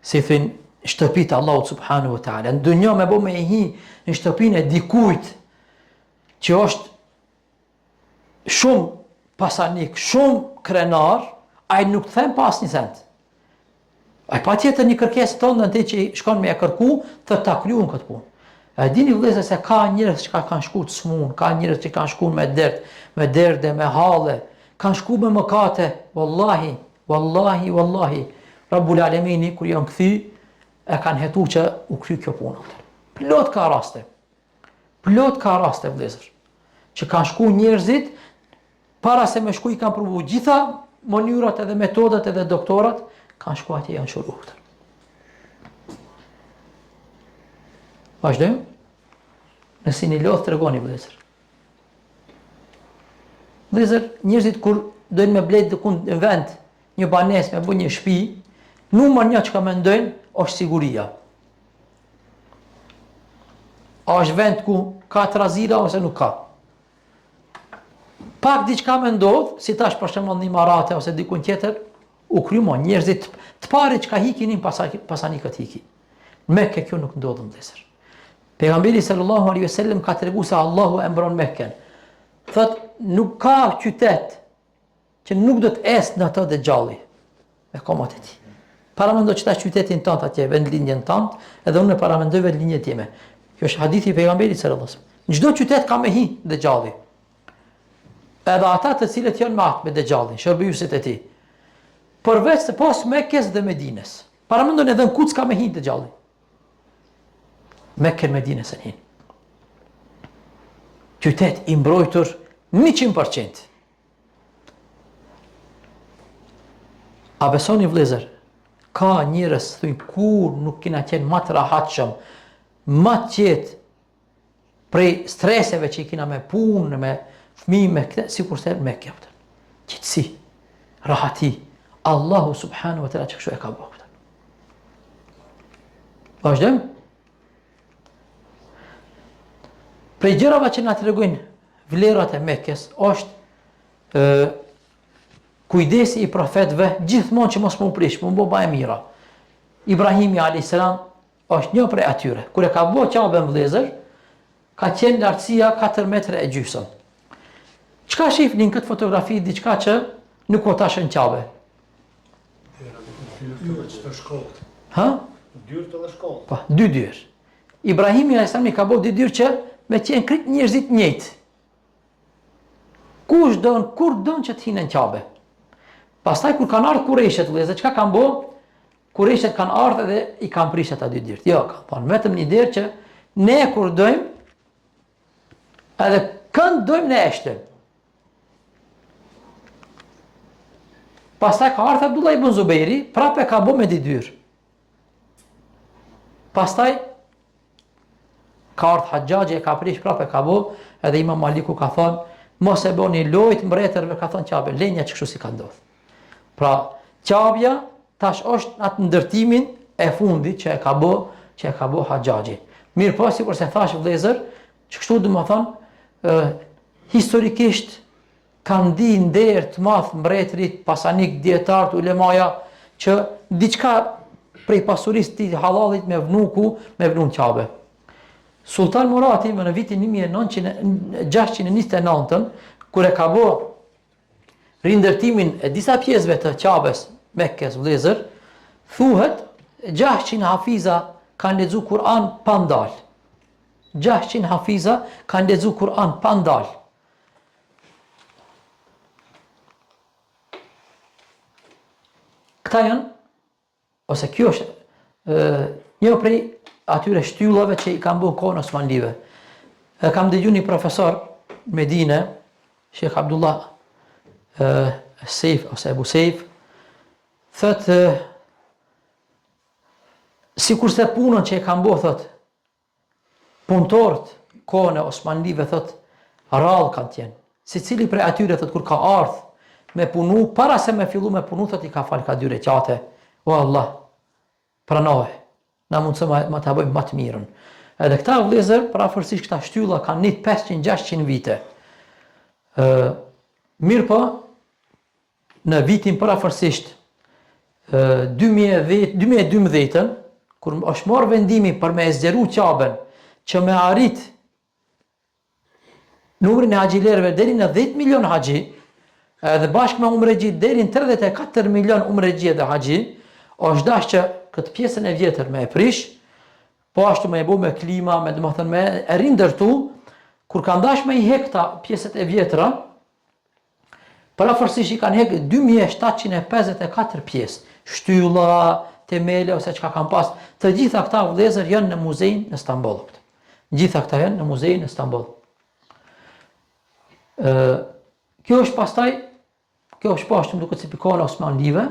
si thënë, shtëpit Allahu subhanahu wa ta'ala. Në dunjo me bo me hi në shtëpin e dikujt që është shumë pasanik, shumë krenar, a i nuk të them pas një sent. A i pa tjetër një kërkesë tonë në ti që i shkon me e kërku, të ta kryu në këtë punë. A dini vëllezër se ka njërës që kanë shku të smun, ka njërës që kanë shku me derde, me hale, kanë shku me mëkate, wallahi, Rabbul Alemini, kur janë këthy, e kanë hetu që u kry kjo punë. Plot ka raste vëllezër, që kanë shku njerëzit, para se me shku i kanë provu gjitha mënyrat edhe metodat edhe doktorat, kanë shku atje janë shuru. Vazhdojmë? Nësi një lodhë të regoni vëllezër. Vëllezër, njerëzit kur dojnë me blejt dëkun në vend, një banes me bu një shpi, numër një që ka me ndojnë, është siguria. A është vend ku ka trazira ose nuk ka. Pak diçka me ndodhë, si tash për shembull një Imarate ose dikun tjetër, u krymon njerëzit të pare që ka hikinin pasanikët hiki. Në Mekke kjo nuk ndodh vëllezër. Pejgamberi sallallahu alaihi wasallam ka treguar se Allahu e mbron Mekken. Thot nuk ka qytet që nuk do të esë në ato dëxhalli me komat e tij. Paramendo që ta qytetin tënd atje, vendlinjën tënd, edhe unë paramendoj vendlinjën time. Kjo është hadithi i pejgamberit sallallahu alaihi wasallam. Në çdo qytet ka me hi dëxhalli. Edhe ata të cilët janë me atë me dëxhallin, shërbëjuesit e tij. Përveç se pas Mekës dhe Medinës. Paramendon edhe në Kuc ka me hi dëxhalli. Mekë e Medinës e hin. Qytet i mbrojtur 100%. A besoni vëllezër, ka njerëz thuj kur nuk kena qenë më të rahatshëm, më të qetë prej streseve që i kena me punë, me fëmijë, me këtë, sikurse me këtë. Qetësi, rahati. Allahu subhanahu wa taala që kështu e ka bërë. Vazhdojmë. Prej gjërave që na tregojnë vlerat e Mekës është kujdesi i profetëve gjithmonë që mos më prish, më bë e mira. Ibrahimi a.s. është një prej atyre. Kur e ka bërë Ka'ben vëllezër, ka qenë lartësia 4 metra e gjysmë. Çka shihni në këtë fotografi diçka që nuk o tashën Ka'be? Dyrët të shkollët. Ha? Dyrët edhe shkollët. Po, 2 dyrë. Ibrahimi a.s. ka bërë 2 dyrë që me qenë krit njerëzit njëjtë. Kur don që të hinen Ka'be. Pastaj kur kanë ardhur Kurejshet, vëllezër, çka kanë bërë? Kurejshet kanë ardhur dhe i kanë prishë ata 2 dyrë. Jo, kanë thonë vetëm një derë që ne kur dojmë, edhe kënd dojmë ne eshte. Pastaj ka ardhur Abdullah ibn Zubairi, prapë ka bërë me 2 dyrë. Pastaj ka ardhur Haxhaxhi e ka prish prapë ka bërë, edhe Imam Maliku ka thonë mos e bëni lojt mbretërve, ka thonë Ka'be, lenja që kështu si ka ndodhur. Pra, Ka'bja tash është atë ndërtimin e fundit që e ka bë Haxhaxhi. Mirë po, sikur se thash vëllezër, që kështu do të thonë historikisht kanë di nder të madh mbretërit, pasanik, dietarët, ulemaja që diçka prej pasurisë të hallallit me vnun Ka'be. Sultan Murati në vitin 1629, kur e ka bë rindërtimin e disa pjesëve të Ka'bes Mekkes vëllezër, thuhet 600 hafiza kanë lexuar Kur'an pa ndal. 600 hafiza kanë lexuar Kur'an pa ndal. Këta janë, ose kjo është një prej atyre shtyllave që i kanë bërë kohën Osmanlive. Kam dëgjuar një profesor në Medinë, Sheikh Abdullah Seif ose Abu Seif, thotë sikurse punën që e kanë bërë, thotë punëtorët kohën e Osmanlive, thotë rrallë kanë qenë. Secili prej atyre, thotë, kur ka ardhur me punu, para se me fillu me punu, thotë i ka falë ka 2 rekate. O Allah, pranohe, na mund se ma ta bëjmë më të mirën. Edhe këta vëllezër, parafërsisht këta shtylla kanë një 500-600 vite. Mirë po, në vitin parafërsisht 2012, kur është marrë vendimi për me zgjeru Ka'ben, që me arrit numrin e haxhilerëve deri në 10 milion haxhi, edhe bashkë me umregji deri në 34 milion umregji dhe haxhi, është dash që këtë pjesën e vjetër me e prish, po ashtu me e bu me klima, me domethënë me e rindërtu, kur kanë dash me i hek këta pjesët e vjetra, parafërsisht i kanë hek 2754 pjesë, shtylla, temele ose çka kanë pas. Të gjitha këta vëllezër janë në muzein në Stamboll. Gjitha këta janë në muzein në Stamboll. Kjo është pastaj, kjo është pashtu duket si pikona Osmanlive.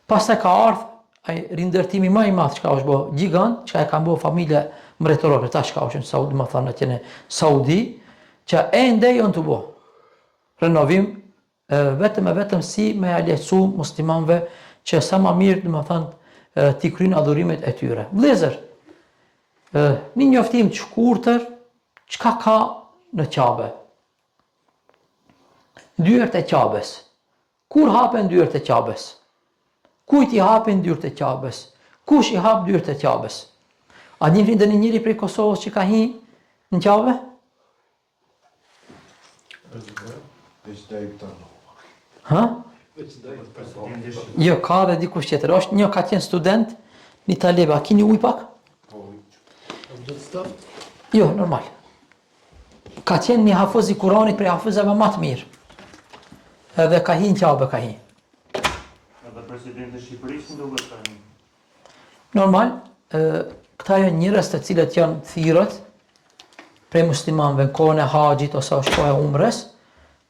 Pastaj ka ardhur ai rindërtimi më i madh çka është bë gjigant, çka e kanë bë familja mbretërore, tash ka është në Saudi, më thonë atje në Saudi, që ende janë të bë renovim vetëm si me lehtësu muslimanëve që sa më mirë, domethënë, t'i kryejnë adhurimet e tyre. Vëllezër, një njoftim të shkurtër, çka ka në Ka'be? Dyert e Ka'bes. Kur hapen dyert e Ka'bes? Kujt i hapin dyert e Ka'bes? Kush i hap dyert e Ka'bes? A njëri ndonjë njëri prej Kosovës që ka hi në Ka'be? Ha? Jo, ka dhe dikush tjetër. Është një ka qenë student, një talebe. A kini ujë pak? Jo, normal. Ka qenë një hafiz i Kuranit prej hafizave më të mirë. Edhe ka hi në Ka'be, ka hi. Edhe presidenti i Shqipërisë duhet të tani. Normal, këta janë njerëz të cilët janë thirrët prej muslimanëve në kohën e haxhit ose është koha e umrës,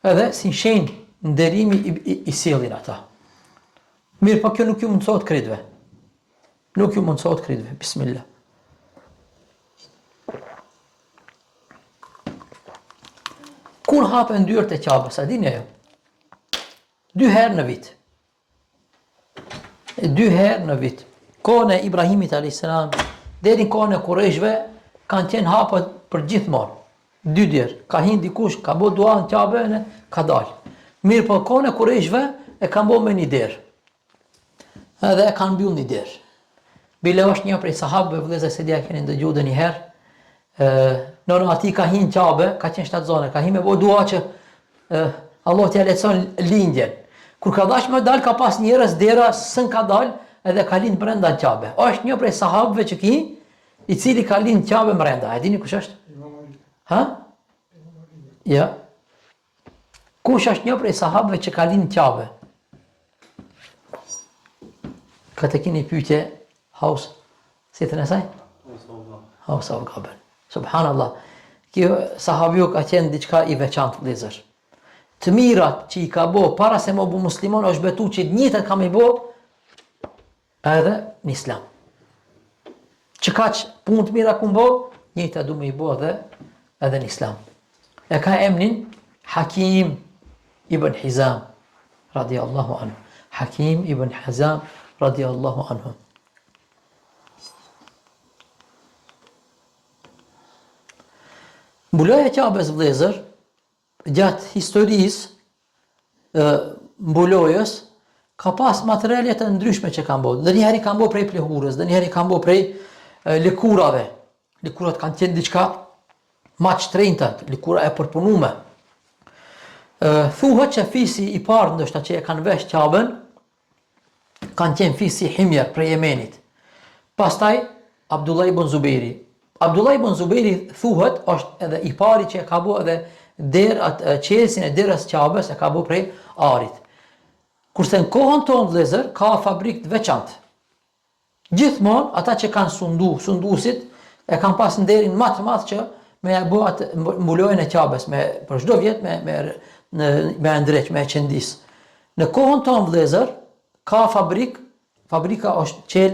edhe si shenjë nderimi i sjellin ata. Mirë, po kjo nuk ju mundsohet kritve. Nuk ju mundsohet kritve. Bismillah. Kur hapen dyert e Ka'bes, a dini ajo? 2 herë në vit. 2 herë në vit. Kohën e Ibrahimit a.s. deri në kohën e Kurejshve kanë qenë hapet për gjithmonë. 2 herë. Ka hin dikush, ka bë dua në Ka'be, ka dalë. Mirë, po kohën e Kurejshve e kanë bë me një derë. Edhe e kanë mbyll një derë. Bile është një prej sahabëve vëllezër se dia keni ndëgjuar një herë. Në ati ka hin Ka'be, ka qenë 7 zone, ka hin me bë dua që Allah t'ia lehtëson lindjen. Kur ka dash me dal ka pas njerëz dera s'në ka dal edhe ka lind brenda në Ka'be. Është një prej sahabëve që ki i cili ka lind Ka'be brenda. E dini kush është? Ha? Ja. Kush është një prej sahabëve që ka lind Ka'be? Këtë keni pyetje Haus. Si të nësaj? Haus of Gaben. Subhanallah. Kjo sahabiu ka qenë diçka i veçantë vëllezër. Të mirat që i ka bo para se më bu muslimon është betu që njëtët kam i bo edhe në islam. Që ka që punë të mira ku më bo, njëtët du me i bo edhe në islam. E ka emnin Hakim ibn Hizam radiallahu anhu. Hakim ibn Hizam radiallahu anhu. Mbuloja e Ka'bes vëllezër, gjatë historisë mbulojës, ka pas materiale të ndryshme që kanë bërë. Dhe njëherë kanë bërë prej plehurës, dhe njëherë kanë bërë prej lëkurave. Lëkurat kanë qenë diçka ma të shtrenjta, lëkura e përpunume. Thuhet që fisi i parë ndoshta që e kanë vesh Ka'ben, kanë qenë fisi Himjer prej Yemenit. Pastaj Abdullah ibn Zuberi. Abdullah ibn Zuberi thuhet është edhe i pari që e ka bërë edhe qelsin e derës Ka'bes e ka bërë prej arit. Kurse në kohën tonë vëllezër ka fabrikë të veçantë. Gjithmonë ata që kanë sundusit e kanë pas nderin më të madh që me bë atë mbulojën e Ka'bes për çdo vjet me ndreq, me qendis. Në kohën tonë vëllezër ka fabrika është qel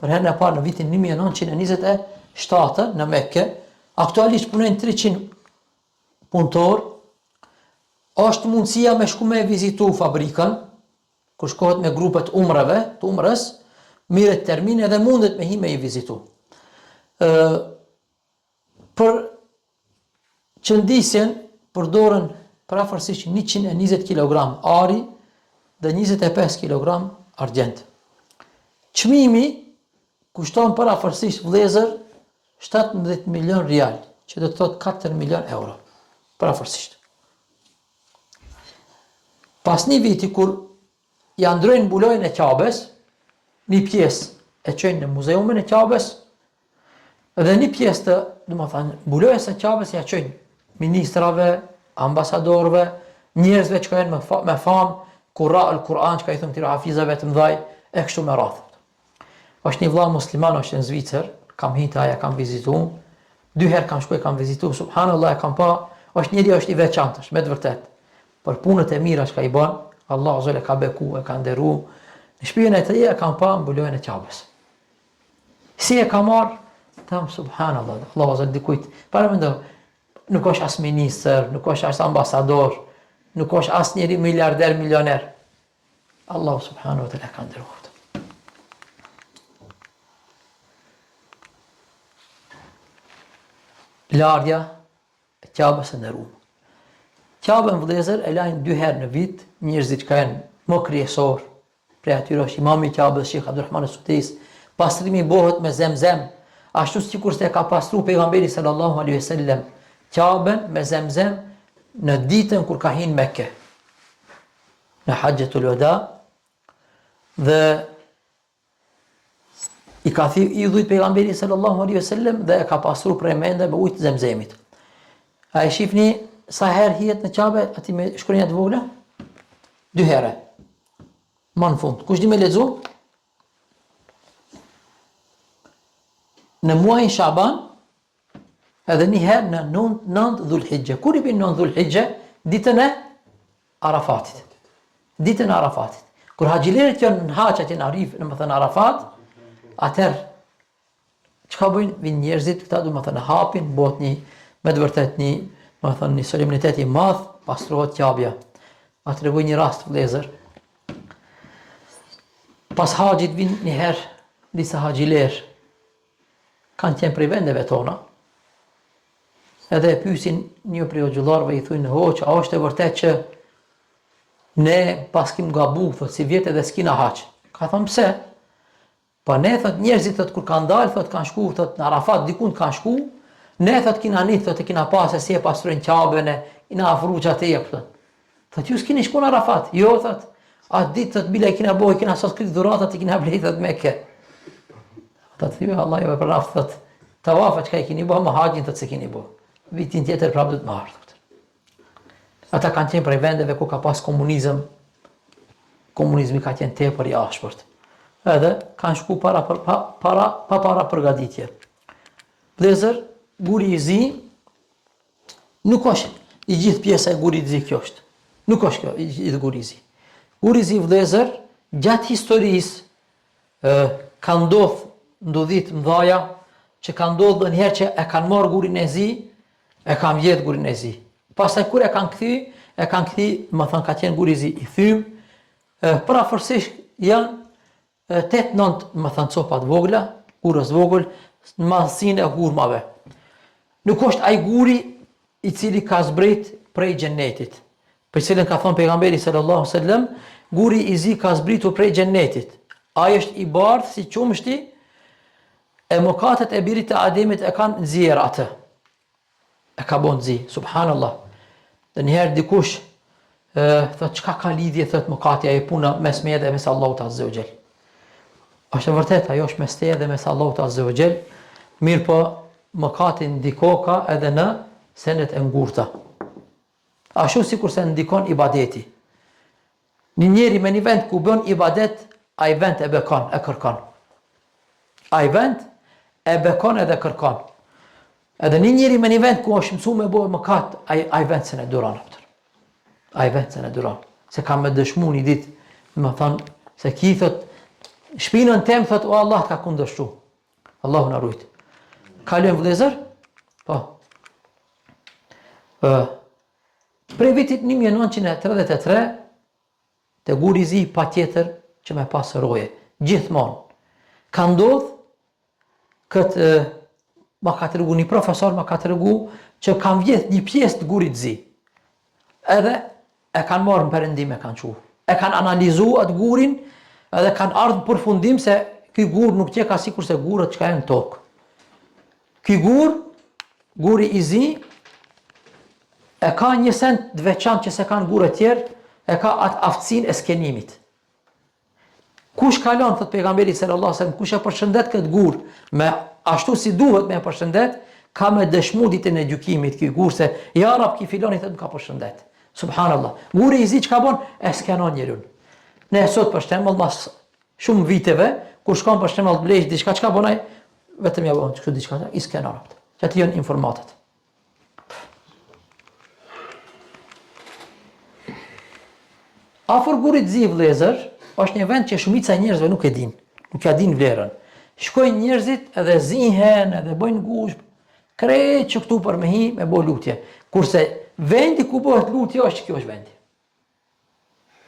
për herën e parë në vitin 1927 në Mekke. Aktualisht punojnë 300 punëtor. Është mundësia me shku me vizitu fabrikën, kur shkohet me grupet të umrës, mirët termine dhe mundet me hi me i vizitu. Për qëndisjen përdorën parafërsisht 120 kg ari dhe 25 kg argjent. Çmimi kushton parafërsisht vëllezër 17 milion rial, që do të thotë 4 milion euro. Parafërsisht. Pas një viti kur ja ndrojnë mbulojën e Ka'bes, një pjesë e çojnë në muzeumin e Ka'bes, dhe një pjesë të, domethënë, mbulojës së Ka'bes ja çojnë ministrave, ambasadorëve, njerëzve që kanë me famë, Qurra al-Quran, që ka i thënë këtyre hafizave të mëdhaj, e kështu me radhë. Është një vëlla musliman, është në Zvicër, kam hita, ja kam vizitu, 2 herë kam shkuar, kam vizitu, subhanallahu, e kam pa, është njëri është i veçantë, me të vërtet. Për punët e mira që ka i bën, Allah azza ka beku, e ka nderu. Në shtëpinë e tij e kam pa mbulojën e Ka'bes. Si e ka marr? Tam subhanallahu, Allah azza dikujt. Para mendo, nuk është as ministër, nuk është as ambasador, nuk është as njëri miliarder, milioner. Allah subhanahu wa taala ka nderuar. Lardja e Ka'bes në Rum. Ka'ben vëllezër e lajnë 2 herë në vit, njerëzit që kanë më kryesor, prej atyre është imami i Ka'bës, Sheikh Abdulrahman Sudais. Pastrimi bëhet me Zemzem, ashtu sikur se ka pastru pejgamberi sallallahu alaihi wasallam Ka'bën me Zemzem në ditën kur ka hyrë Mekke, në Hajjatul Wada, dhe i ka idhujt pejgamberi sallallahu alaihi wasallam dhe e ka pastru prej mende me ujë të Zemzemit. A e shifni sa herë hihet në Ka'bë aty me shkronjat të vogla? 2 herë. Më në fund. Kush di me lexu? Në muajin Shaban, edhe një herë në 9 Dhulhijhe. Kur i bin 9 Dhulhijhe? Ditën e Arafatit. Ditën e Arafatit. Kur haxhilerët janë në haç aty në Arif, në më thënë Arafat, atëherë çka bëjnë? Vinë njerëzit, këta do të thënë hapin, bëhet një me të vërtet një, do të thënë një solemnitet i madh, pastrohet Ka'bja. A tregoj një rast vëllezër. Pas haxhit vinë një herë disa haxhilerë, kanë qenë prej vendeve tona, edhe e pyesin një prej xhollarëve, i thonë, "Hoç, a është e vërtet që ne pas kim gabu, thot, si vjet edhe s'kina haç?" Ka thonë, "Pse?" "Po ne, thot, njerëzit thot, kur kanë dalë, thot, kanë shku thot, në Arafat, dikun kanë shku, ne thot kina nit, thot, e kina pasë si e pastrojnë Ka'bën, i na afru çatë jep, thot. Thot, ju s'kini shku në Arafat?" "Jo, thot, atë ditë thot bile kina boj, kina sot këtë dhuratat i kina blej thot Mekke." Thot, "Jo, Allah ju e përraf, thot, tavafa çka i keni bë, më haxhin thot se keni bë. Vitin tjetër prapë do të marr." Ata kanë qenë prej vendeve ku ka pas komunizëm. Komunizmi ka qenë tepër i ashpërt. Edhe kanë shku pa para përgatitje. Vëllezër, guri i zi nuk është i gjithë pjesa e gurit i zi kjo është. Nuk është kjo i gjithë guri i zi. Guri i zi, vëllezër, gjatë historisë ka ndodhit mdhaja që ka ndodhur ndonjëherë që e kanë marrë gurin e zi, e kanë vjedh gurin e zi. Pastaj kur e kanë kthy, më thënë ka qenë guri i zi i thym, parafërsisht janë 8-9, më thënë, copa të vogla, gurës vogël, në madhësinë e hurmave. Nuk është ai guri i cili ka zbrit prej xhennetit, për cilën ka thënë pejgamberi sallallahu alaihi wasallam, guri i zi ka zbritur prej xhennetit. Ai është i bardhë si qumshti, e mëkatet e birit të Ademit e kanë nxjerr atë. E ka bon zi, subhanallah. Dhe njëherë dikush thot, çka ka lidhje, thot, mëkatja e puna mes meje dhe mes Allahut azza wa jall. Është e vërtet, ajo është mes teje dhe mes Allahut azza wa jall, mirë po mëkati ndikoka edhe në senet e ngurta. Ashtu sikur se ndikon ibadeti. Një njeri me një vend ku bën ibadet, ai vend e bekon, e kërkon. Ai vend e bekon edhe kërkon. Edhe një njeri me një vend ku është mësu me bojë mëkat, ai vend se ne duron. Ai vend se ne duron. Se kam me dëshmu një ditë, më thonë, se ki thot, shpinën tem, thot, o Allah ka kundështu. Allahu na rujt. Kalojmë vëllezër? Po. Prej vitit 1933, te guri i zi pa tjetër që me pasë roje. Gjithmonë. Ka ndodhë këtë, ma ka të regu një profesor, ma ka të regu që kam vjedh një pjesë të gurit zi. Edhe e kanë marrë në perëndim e kanë quë. E kanë analizu atë gurin, edhe kanë ardhë në përfundim se këj gur nuk qeka si kurse gurët që ka e në tokë. Këj guri i zi, e ka një send të veçantë që se kanë gurët tjerë, e ka atë aftësinë e skenimit. Kush kalon, thot pejgamberi sallallahu alajhi wasallam, kush e përshëndet këtë gur me ashtu si duhet me përshëndet, ka me dëshmu ditën e gjykimit ky gur se ja rab ki filoni thot më ka përshëndet. Subhanallah. Guri i zi çka bën? E skenon njeriu. Ne sot për shembull mas shumë viteve, kur shkon për shembull të blesh diçka, çka bën ai? Vetëm ja bën kështu diçka, i skenon atë. Çati janë informatat. Afër gurit zi vëllezër, është një vend që shumica e njerëzve nuk e din, nuk ja din vlerën. Shkojnë njerëzit edhe zihen, edhe bëjnë gushp, krejt që këtu për me hi me bo lutje. Kurse vendi ku bëhet lutje është kjo është vendi.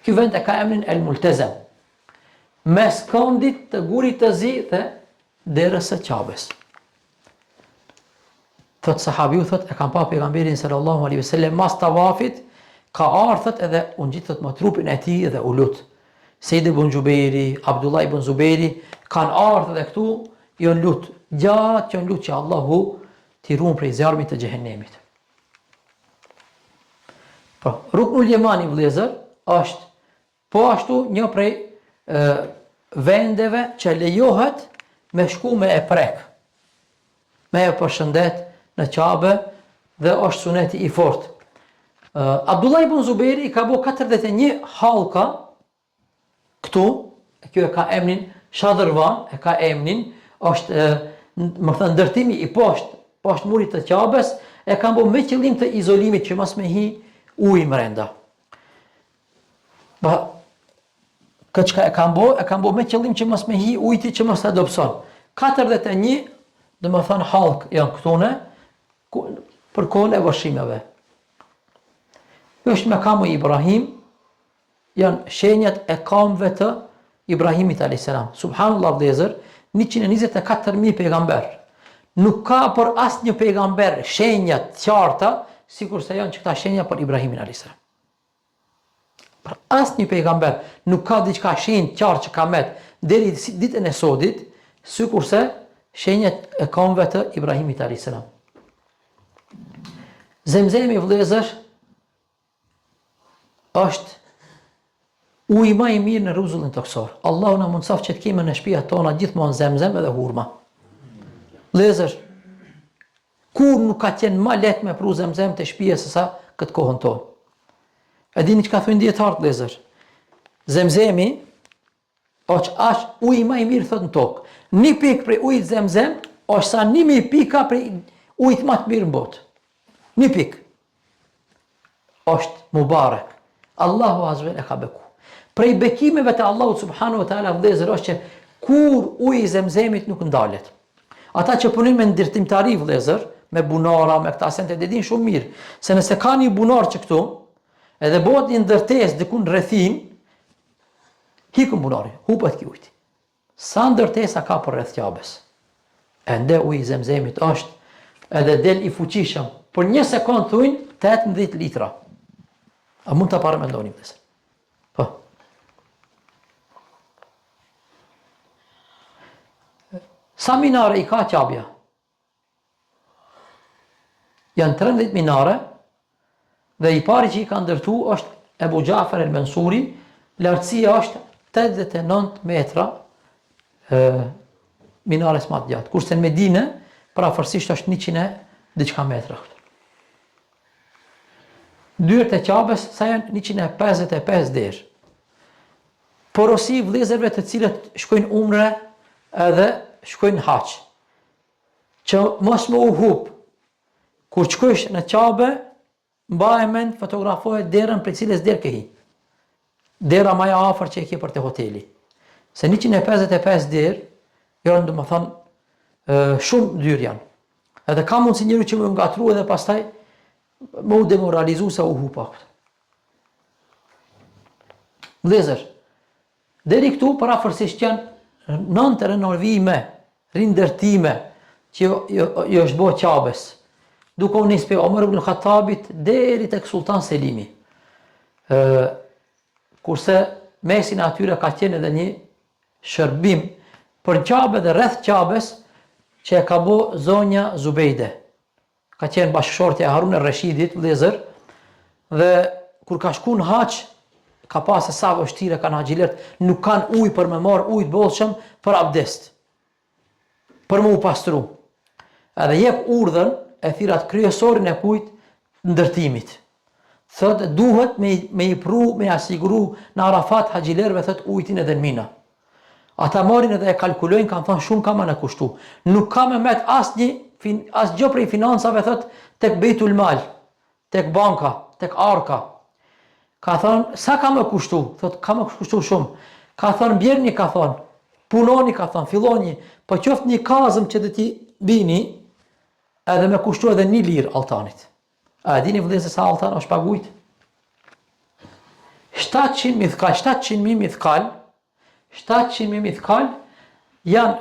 Ky vend e ka emrin El Multezem. Mes këndit të gurit të zi dhe derës së Ka'bes. Thot sahabiu, thot, e kam pa pejgamberin sallallahu alaihi wasallam mas tavafit, ka ardhët edhe unë gjithët më trupin e ti dhe u lutë. Sejid ibn Gjubejri, Abdullah ibn Zubejri, kanë ardhur dhe këtu, janë lutë, gjatë janë lutë që Allahu t'i ruan prej zjarmit të xhehenemit. Po, Ruknul Yemani vëllezër është po ashtu një prej vendeve që lejohet me shku me e prek, me e përshëndet në Qabe dhe është suneti i fortë. Abdullah ibn Zubejri ka bo 41 halka këtu, kjo e ka emnin Shadrvan, e ka emnin, është më thënë ndërtimi i poshtë murit të Qabes, e ka bo me qëllim të izolimit që mas me hi ujë mrenda. Këtë që e kam bo me qëllim që mas me hi ujti që mas të adopson. 41, dhe më thënë halk janë këtune, për kohën e vëshimeve. Është me kamu Ibrahim, janë shenjat e kamëve të Ibrahimit a.s. Subhanallah vëllezër, 124.000 pejgamber. Nuk ka për asë një pejgamber shenjat qarta, sikur se janë që këta shenja për Ibrahimin a.s. Për asë një pejgamber nuk ka diçka shenjë qartë që ka met deri ditën e sodit, sikur se shenjat e kamëve të Ibrahimit a.s. Zemzemi vëllezër është uji më i mirë në rrezullin toksor. Allahu na mundsaf që të kemi në shtëpiat tona gjithmonë zemzem edhe hurma. Vëllezër, kur nuk ka qenë më lehtë me pru zemzem të shtëpia se sa këtë kohën tonë. E dini çka thonë dietarët vëllezër? Zemzemi është uji më i mirë thot në tokë. Një pikë prej ujit zemzem është sa 1000 pika prej ujit më të mirë në botë. Një pikë. Është mubarek. Allahu azvel e ka beku. Prej bekimeve të Allahu subhanahu wa taala vëllezër është që kur uji i zemzemit nuk ndalet. Ata që punojnë me ndërtimtari vëllezër, me bunara, me këta sente dhe din shumë mirë, se nëse ka një bunar që këtu, edhe bëhet një ndërtesë diku në rrethin, hikën bunari, hupet ky ujë. Sa ndërtesa ka për rreth Qabes. Ende uji i zemzemit është edhe del i fuqishëm. Për një sekond thujnë 18 litra. A mund ta paramendoni vëllezër? Po. Sa minare i ka Qabja? Janë 13 minare dhe i pari që i ka ndërtu është Ebu Gjafer el Mensuri, lartësia është 89 metra minares më të gjatë, kurse në Medine parafërsisht është 100 diçka metra. Dyert e Qabes sa janë 155 derë. Porosi vëllezërve të cilët shkojnë umre edhe shkojnë haq. Që mos më u hup. Kur shkosh në Qabe, mbaje mend fotografohet derën për cilës derë ke hi. Dera më e afër që e ke për te hoteli. Se 155 derë janë domethënë shumë dyrë janë. Edhe ka mundsi njëri që më ngatru edhe pastaj më u demoralizu se u hupa. Vëllezër, deri këtu parafërsisht janë 9 renovime, rindërtime që jo është bo Qabes. Duke u nis pe Omer ibn Khattabit deri tek Sultan Selimi. Kurse mesin atyre ka qenë edhe një shërbim për Qabe dhe rreth Qabes që e ka bo zonja Zubejde. Ka qenë bashkëshortja e Harun el-Rashidit, vëllezër, dhe kur ka shku në haq, ka pasë sa vështire kanë haxhilert, nuk kanë ujë për me marë ujë të bollshëm për abdest, për më u pastru. Edhe jep urdhën e thirat kryesorin e kujt ndërtimit. Thot duhet me i pru, me asiguru në Arafat haxhilerëve thot ujtin edhe në Mina. Ata marrin edhe e kalkulojnë, kanë thënë shumë ka më në kushtu. Nuk ka me met asgjë prej financave thot tek Beitul Mal, tek banka, tek arka. Ka thënë sa ka më kushtu? Thot ka më kushtu shumë. Ka thënë bjerni, ka thënë, punoni, ka thënë, filloni, po qoftë një kazëm që do t'i bini, edhe me kushtu edhe 1 lirë altanit. A dini vëllezër sa altan është pagujt? 700 mithkal, 700.000 mithkal, 700.000 mithkal janë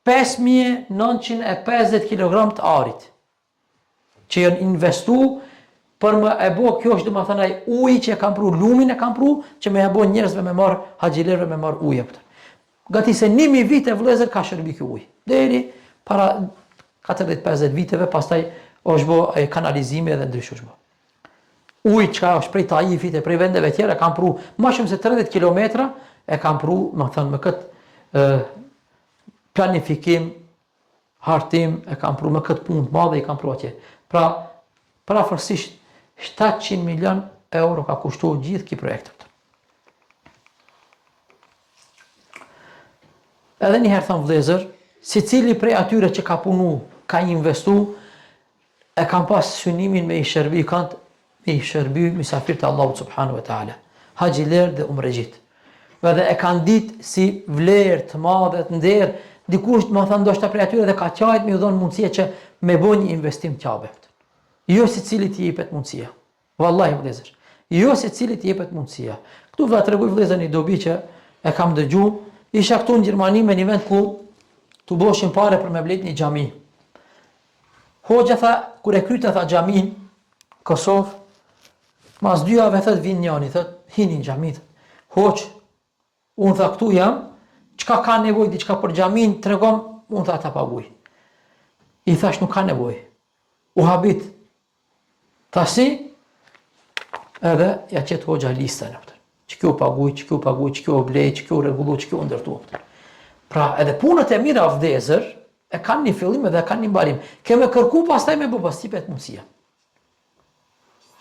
5.950 kg të arit, që janë investu për më e bo kjo është domethënë ai uji që e kam pru, lumin e kam pru, që më e bo njerëzve me marr haxhilerëve me marr ujë atë. Gati se 1000 vite vëllezër ka shërbi ky ujë. Deri para 40-50 viteve, pastaj është bo kanalizimi edhe ndryshe është bo. Ujë që është prej Taifit e prej vendeve tjera kam pru më shumë se 30 kilometra, e kam pru, më thënë, me këtë planifikim, hartim, e kam pru me këtë punë të madhe, i kam pru atje. Pra, parafërsisht 700 milion euro ka kushtu gjithë ki projektet. Edhe njëherë thëmë vlezër, si cili prej atyre që ka punu, ka investu, e kam pas synimin me i shërbi kantë, me i shërbi misafir të Allahu subhanahu wa ta'ala, haxhiler dhe umregjit. Dhe e kanë ditë si vlerë të madhe të nderë, dikush më thënë ndoshta prej atyre dhe ka qajt me u dhonë mundësia që me bo një investim qabe. Jo si cili t'i jepet mundësia. Wallahi vëllezër. Jo si cili t'i jepet mundësia. Këtu vëlla tregoj vëllezër një dobi që e kam dëgju, isha këtu në Gjermani me një vend ku t'u boshin pare për me blet një xhami. Hoxha tha, kur e kryte tha xhamin Kosovë, mas 2 javë thot vin njani, thot hini në xhami. Hoq, unë tha këtu jam, çka ka nevojë diçka për xhamin, tregom, unë tha ta paguaj. I thash nuk ka nevojë. U habit. Tasi edhe ja qet hoxha listën atë. Ç'kjo paguaj, ç'kjo paguaj, ç'kjo blej, ç'kjo rregullu, ç'kjo ndërtu. Pra, edhe punët e mira vëllezër e kanë një fillim edhe kanë një mbarim. Kemë kërku pastaj me bë pasipet mundësia.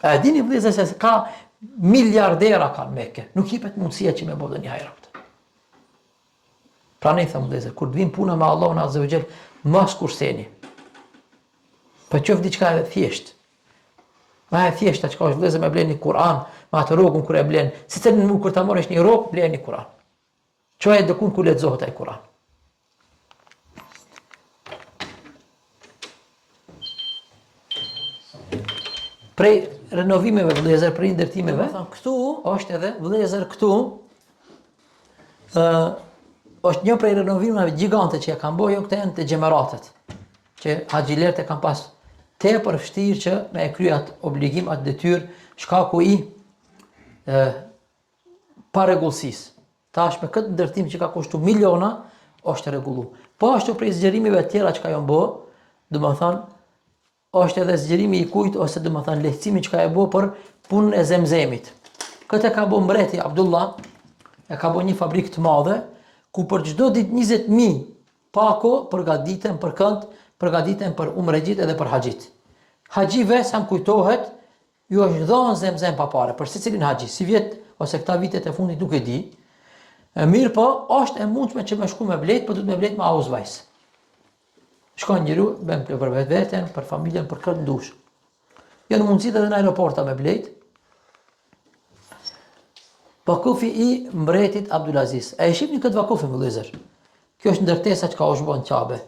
E dini vëllezër se ka miliardera kanë Mekë, nuk jepet mundësia që me bë një hajrat. Pra ne them vëllezër, kur të vim puna me Allahun Azza wa Jall, mos kurseni. Po qof diçka e thjesht. Ma e thjeshta që ka është vëllezër me bleni Kur'an, me atë rrogën kur e blen, si të në kur ta marrësh një rrogë, bleni Kur'an. Çoaj dokun ku lexohet ai Kur'an. Prej renovimeve vëllezër, prej ndërtimeve, këtu është edhe vëllezër këtu është një prej renovimeve gjigante që e kanë bërë këto janë të xhameratet, që haxhilerët e kanë pas tepër vështirë që me e krye atë obligim, atë detyrë, shkaku i parregullsisë. Tash me këtë ndërtim që ka kushtu miliona, është rregullu. Po ashtu prej zgjerimive të tjera që ka janë bë, domethënë është edhe zgjerimi i kujt ose domethënë lehtësimi që ka e bë për punën e Zemzemit. Këtë ka bë mbreti Abdullah, e ka bë një fabrikë të madhe ku për çdo ditë 20.000 pako përgatiten për kënd, përgatiten për umregjit edhe për haxhit. Haxhive sa më kujtohet, ju është dhënë Zemzem pa parë për secilin haxhi. Si vjet ose këta vitet e fundit nuk e di. Mirë po, është e mundshme që me shku me blet, po duhet me blet me ausweis. Shkon njëru, bën për veten, për familjen, për këtë ndush. Janë mundësitë edhe në aeroporta me blet. Vakufi i mbretit Abdulaziz. E shihni këtë vakufin vëllezër. Kjo është ndërtesa që ka është bën Qabe.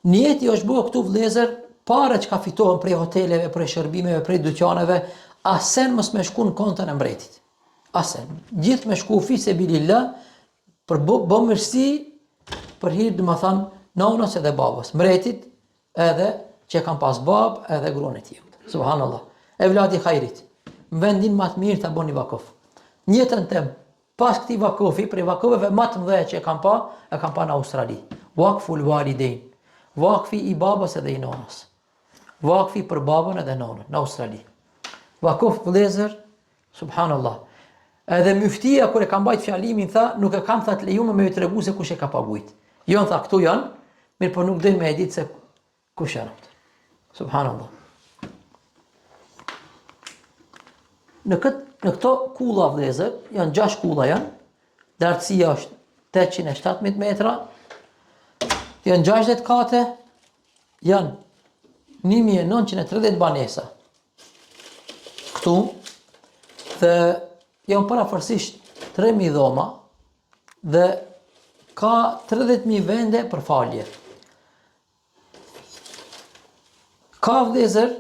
Niyeti është bërë këtu vëllezër, para që ka fitohen prej hoteleve, prej shërbimeve, prej dyqaneve, asen mos me shku në kontën e mbretit. Asen. Gjithë me shku fi se bilillah për bë mirësi për hir domethënë nonës edhe babës, mbretit edhe që kanë pas babë edhe gruan e tij. Subhanallah. Evladi khairit. Në vendin më të mirë ta bëni vakuf. Njëtën tem, pas këtij vakufi, prej vakufeve më të mëdha që e kam pa në Australi. Waqful walidain. Vakfi i babës edhe i nonës. Vakfi për babën edhe nonën në Australi. Vakuf vëllezër, subhanallah. Edhe myftia kur e ka mbajt fjalimin tha, nuk e kam tha të lejuar me ju tregu se kush e ka paguajt. Jo tha këtu janë, mirë po nuk din me e ditë se kush janë. Subhanallah. Në këto kulla vëllezër, janë 6 kulla janë, lartësia është 817 metra, janë 60 kate, janë 1930 banesa. Këtu, dhe janë parafërsisht 3000 dhoma dhe ka 30.000 vende për falje. Ka vëllezër,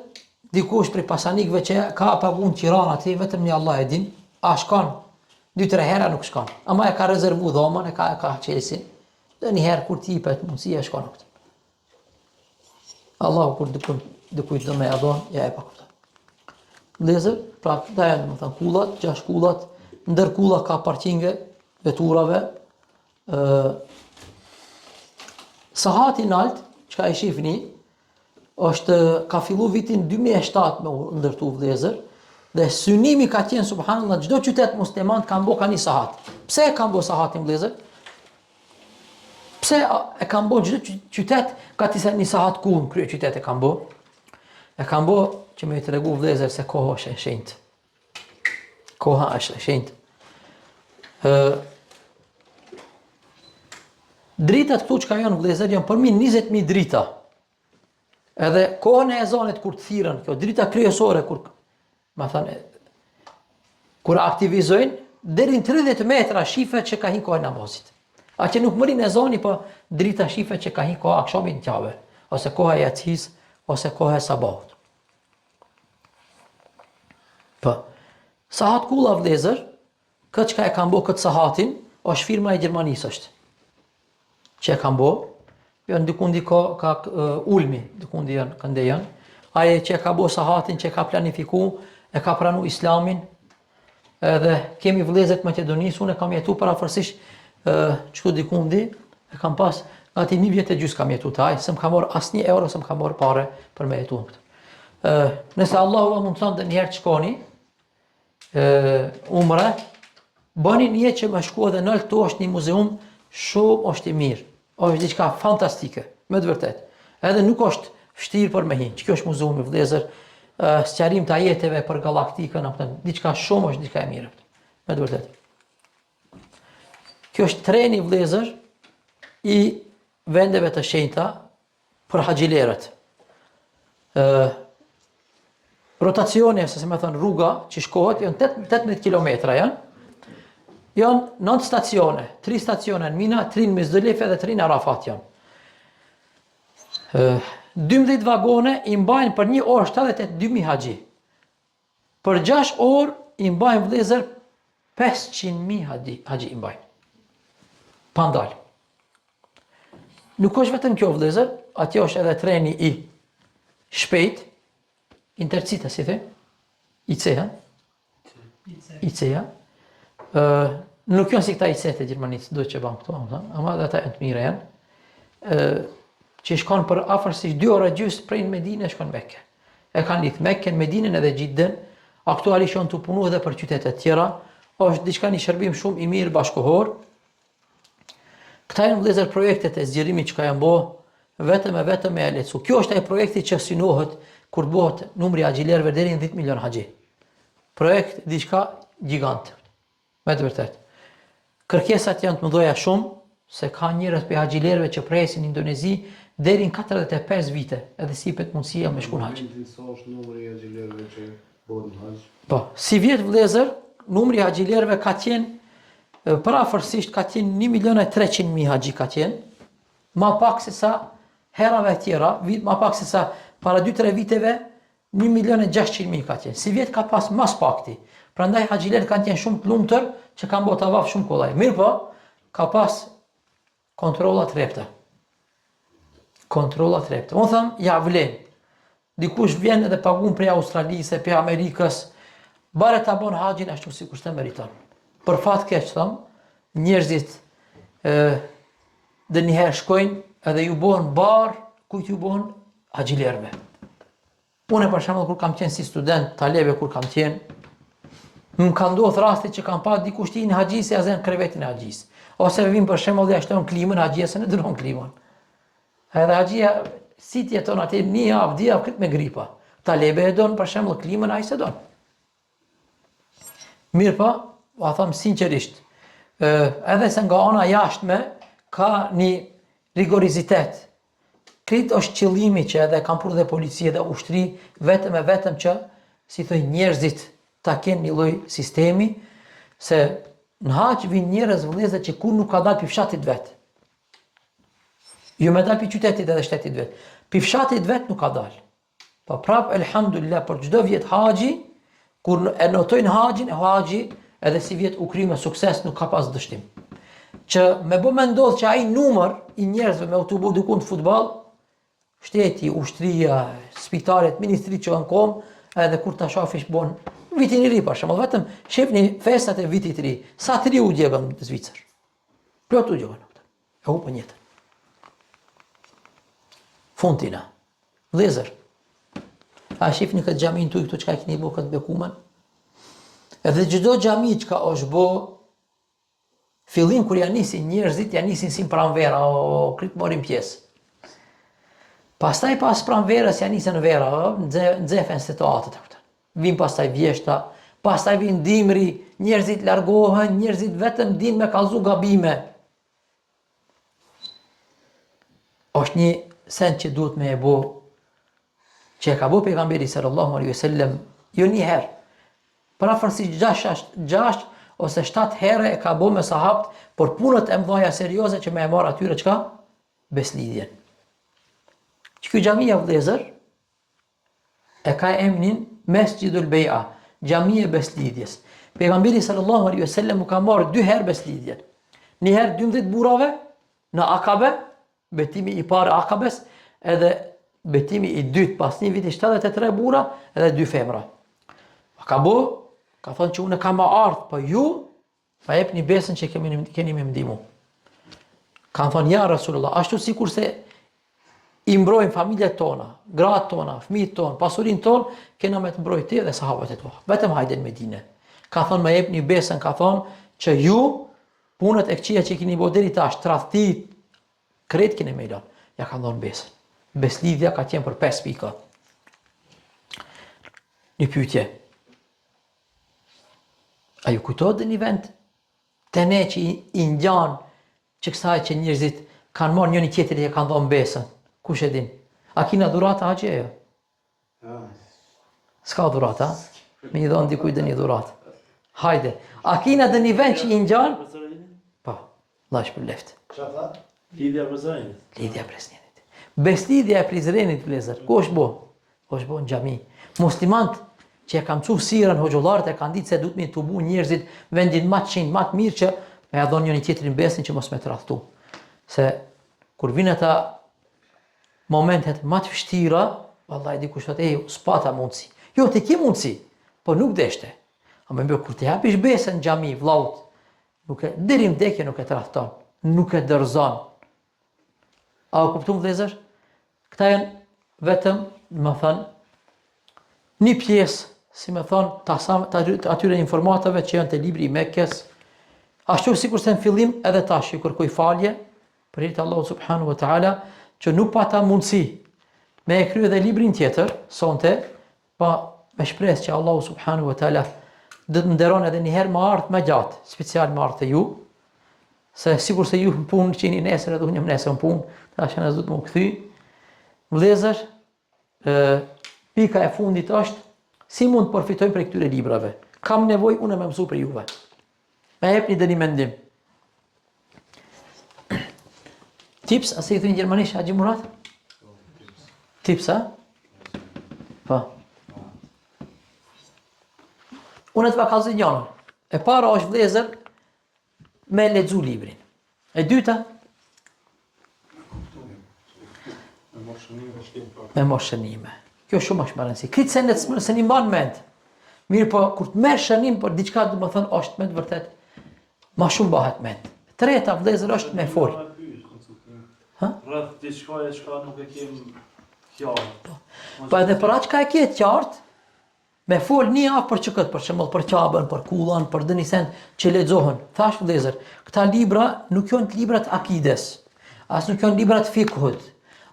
dikush prej pasanikëve që ka paguën Tirana aty, vetëm një Allah e din, a shkon 2-3 herë nuk shkon. Ama e ka rezervu dhomën, e ka qesin. Dhe një herë kur t'i jepet mundësia e shkon këtë. Allahu kur dikujt do me adon, ja e pa kupton. vëllezër, pra këta janë domethënë kullat, 6 kullat, ndër kulla ka parqinge veturave. Sahati nalt, çka e shihni, ka fillu vitin 2007 me u ndërtu vëllezër, dhe synimi ka qenë subhanallahu çdo qytet musliman kanë bërë një sahat. Pse e kanë bërë sahatin vëllezër? Pse e kanë bërë çdo qytet ka një sahat kull krye qytet e kanë bërë? E kanë bërë që më tregu vëllezër se koha është e shenjtë. Koha është e shenjtë. Dritat këtu çka janë vëllezër janë përmi 20.000 drita. Edhe kohën e ezanit kur të thirrën, kjo drita kryesore kur aktivizojnë, deri në 30 metra shifet që ka hin kohën e namazit. A që nuk mërin ezani, po drita shifet që ka hin kohë akşamit në qave, ose koha e yacis, ose koha e sabahut. Po, sahat kulla vëllezër, këtë çka e kanë bërë këtë sahatin, është firma e Gjermanisë është. Që e kanë bërë, janë dikundi ka ulmi, dikundi janë kënde janë. Aje që e ka bërë sahatin, që e ka planifiku, e ka pranu islamin, edhe kemi vëllezër të Maqedonisë, unë e kam jetu parafërsisht çtu dikundi, e kam pas gati 1 vjet e gjys kam jetu taj, se më ka marrë asnjë euro, se më ka marrë pare për me jetu këtë. Nëse Allahu më mundson dhe njëherë të shkoni, umre, bëni një që më shku edhe nëllë, tu është një muzeum shumë është i mirë, është diçka fantastike, me të vërtet. Edhe nuk është vështirë për me hinë, që kjo është muzeumi vëllezër, sqarim të ajeteve për galaktikën, diçka shumë është diçka e mirë, me të vërtet. Kjo është treni vëllezër i vendeve të shenjta për haxhilerët. Rotacioni, se më thon rruga që shkohet, janë 18 kilometra janë. Janë 9 stacione, 3 stacione në Mina, 3 në Mizdalife dhe 3 në Arafat janë. 12 vagone i mbajnë për 1 orë 78.000 haxhi. Për 6 orë i mbajnë vëllezër 500.000 haxhi i mbajnë. Pandal. Nuk është vetëm kjo vëllezër, atje është edhe treni i shpejt, Intercity, si the? IC-ja. IC-ja. Nuk janë si këta IC-të e Gjermanisë, Deutsche Bahn këto, ama dhe ata janë të mire janë. Që shkon për afërsisht 2 orë gjys prej në Medinë shkon Mekke. E kanë lidh Mekken, Medinën edhe Xhidden, aktualisht janë të punu edhe për qytete tjera, është diçka një shërbim shumë i mirë bashkohor. Këta janë vëllezër projektet e zgjerimit që ka janë bo, vetëm e lecu. Kjo është ai projekti që synohet kur bëhet numri haxhilerëve deri në 10 milion haxhi. Projekt diçka gjigant. Me të vërtet. Kërkesat janë të mëdha shumë, se ka njerëz për haxhilerëve që presin në Indonezi deri në 45 vite, edhe sipet mundësia me shkon haxh. Sa është numri i haxhilerëve që bëhen haxh? Po, si vjet vëllezër, numri i haxhilerëve ka qenë parafërsisht ka qenë 1.300.000 haxhi ka qenë, ma pak se sa herave tjera, ma pak se sa para 2-3 viteve 1.600.000 ka qenë. Si vjet ka pas mas pakti. Prandaj haxhilerët kanë qenë shumë të lumtur që kanë bërë tavaf shumë kollaj. Mirë po, ka pas kontrolla të repta. Kontrolla të repta. Unë them, ja vlen. Dikush vjen edhe pagun prej Australisë, prej Amerikës, bare ta bën haxhin ashtu sikur të meriton. Për fat keq them, njerëzit dhe njëherë shkojnë edhe ju bëhen bar, kujt ju bëhen haxhilerëve. Unë për shembull kur kam qenë si student, talebe kur kam qenë, më ka ndodhur rasti që kam pa dikush tin haxhi se azën krevetin e haxhis. Ose vim për shembull dhe ashton klimën haxhia se në dënon klimën. Edhe haxhia si ti jeton atë një javë, 2 javë këtë me gripa. Talebe e don për shembull klimën ai se don. Mirë pa, a them sinqerisht, edhe se nga ana jashtme ka një rigorizitet. Këtë është qëllimi që edhe kam pur dhe policia dhe ushtri, vetëm që, si thoj, njerëzit ta kenë një lloj sistemi, se në haç vin njerëz vëllezër që kur nuk ka dalë pi fshatit vet. Jo me dalë pi qytetit edhe shtetit vet. Pi fshatit vet nuk ka dalë. Po prap elhamdulillah për çdo vjet haxhi, kur e notojnë haxhin, haxhi edhe si vjet u kry me sukses nuk ka pas dështim. Që me bë me ndodh që ai numër i njerëzve me u bë dikun të futboll, shteti, ushtria, spitalet, ministri që kanë kom, edhe kur ta shofish bon vitin i ri për shembull, vetëm shihni festat e vitit të ri, sa të ri u djegën në Zvicër. Plot u djegën. E hupën jetën. Fontina. Vëllezër. A shifni këtë xhamin tuaj këtu çka keni bërë këtë bekumen? Edhe çdo xhami çka është bë, fillim kur janë nisin njerëzit, janë nisin si pranvera, o krit morin pjesë. Pastaj pas pranverës janë nisën në vera, nxefen situatat këtu. Vin pastaj vjeshta, pastaj vin dimri, njerëzit largohen, njerëzit vetëm din me kallzu gabime. Është një send që duhet me e bo, që e ka bo pejgamberi sallallahu alaihi wasallam, jo një herë, parafërsisht 6 ose 7 herë e ka bo me sahabët, por punët e mëdha serioze që me e marr atyre çka? Beslidhjen. Që ky xhamia vëllezër e ka emrin Mesjidul Bei'a, xhamia e beslidhjes. Pejgamberi sallallahu alaihi wasallam u ka marrë 2 herë beslidhjen. Një herë 12 burrave në Akabe, betimi i parë Akabes, edhe betimi i dytë pas një viti 73 burra edhe 2 femra. Ka bo, ka thonë që unë kam ardhur për ju, pa jepni besën që keni me ndihmu. Kanë thonë ja Rasulullah, ashtu sikur se i mbrojmë familjet tona, gratë tona, fëmijët tonë, pasurinë tonë, kena me të mbrojë ti dhe sahabët e tua. Vetëm hajde në Medinë. Ka thonë me jepni besën, ka thonë që ju punët e këqija që keni bërë deri tash, tradhtit, kretë keni me lënë. Ja ka ndonë besën. Beslidhja ka qenë për 5 pika. Një pyetje. A ju kujtohet dhe një vend të ne që i ngjan që kësaj që njerëzit kanë marrë njëri tjetrin e kanë dhënë besën? Kush e din? A kina dhurata haxhi ajo? S'ka dhurata? Me i dhon dikujt dhe një dhuratë. Hajde. A kina dhe një vend që i ngjan? Po. Allah shpëleft. Çfarë tha? Lidhja Prizrenit. Lidhja Prizrenit. Beslidhja e Prizrenit vëllezër. Ku është bo? Ku është bo në xhami. Muslimanët që e kam mësuar sirën, hoxhollarët e kanë ditë se duhet me tubu njerëzit vendin më të shenjtë, më të mirë që me ia dhon njëri tjetrin besën që mos me tradhtu. Se kur vin ata momentet më të vështira, vallahi dikush thotë, "Ej, s'pata mundsi." Jo, ti ke mundsi, po nuk deshte. Ama më kur të hapish besën në xhami, vllaut, nuk e deri në vdekje nuk e tradhton, nuk e dorëzon. A u kupton vëllezër? Këta janë vetëm, më thënë, një pjesë, si më thënë, atyre informatave që janë të libri i Mekkes. Ashtu sikur se në fillim edhe tash ju kërkoj falje për hir të Allahut subhanahu wa taala që nuk pata mundësi me e kryer edhe librin tjetër sonte, pa me shpresë që Allahu subhanahu wa taala do të nderon edhe një herë më ardh më gjatë, special më ardh te ju. Se sikur se ju në punë që jeni nesër edhe unë jam nesër në punë, tash në zot më u kthy. Vëllezër, pika e fundit është si mund të përfitojmë prej këtyre librave. Kam nevojë unë me mësu për juve. Me jepni dhe një mendim. Tips, a se i thunë gjermanisht, Haxhi Murat? Tips, a? Po. Unë të kallëzoj njërin. E para është vëllezër me lexu librin. E dyta me mos shënime. Kjo shumë është më rëndësi. Kritë sendet se një mban mend. Mirë po, kur të merr shënim për diçka do të thënë është me të vërtet ma shumë bëhet mend. Treta vëllezër është me fol. Rreth diçka e çka nuk e kem qartë. Po edhe për atë çka e ke qartë, me fol një javë për çka, për shembull për Qabën, për Kullën, për dëni send që lexohen. Thash vëllezër, këta libra nuk janë libra të akides, as nuk janë libra të fikhut,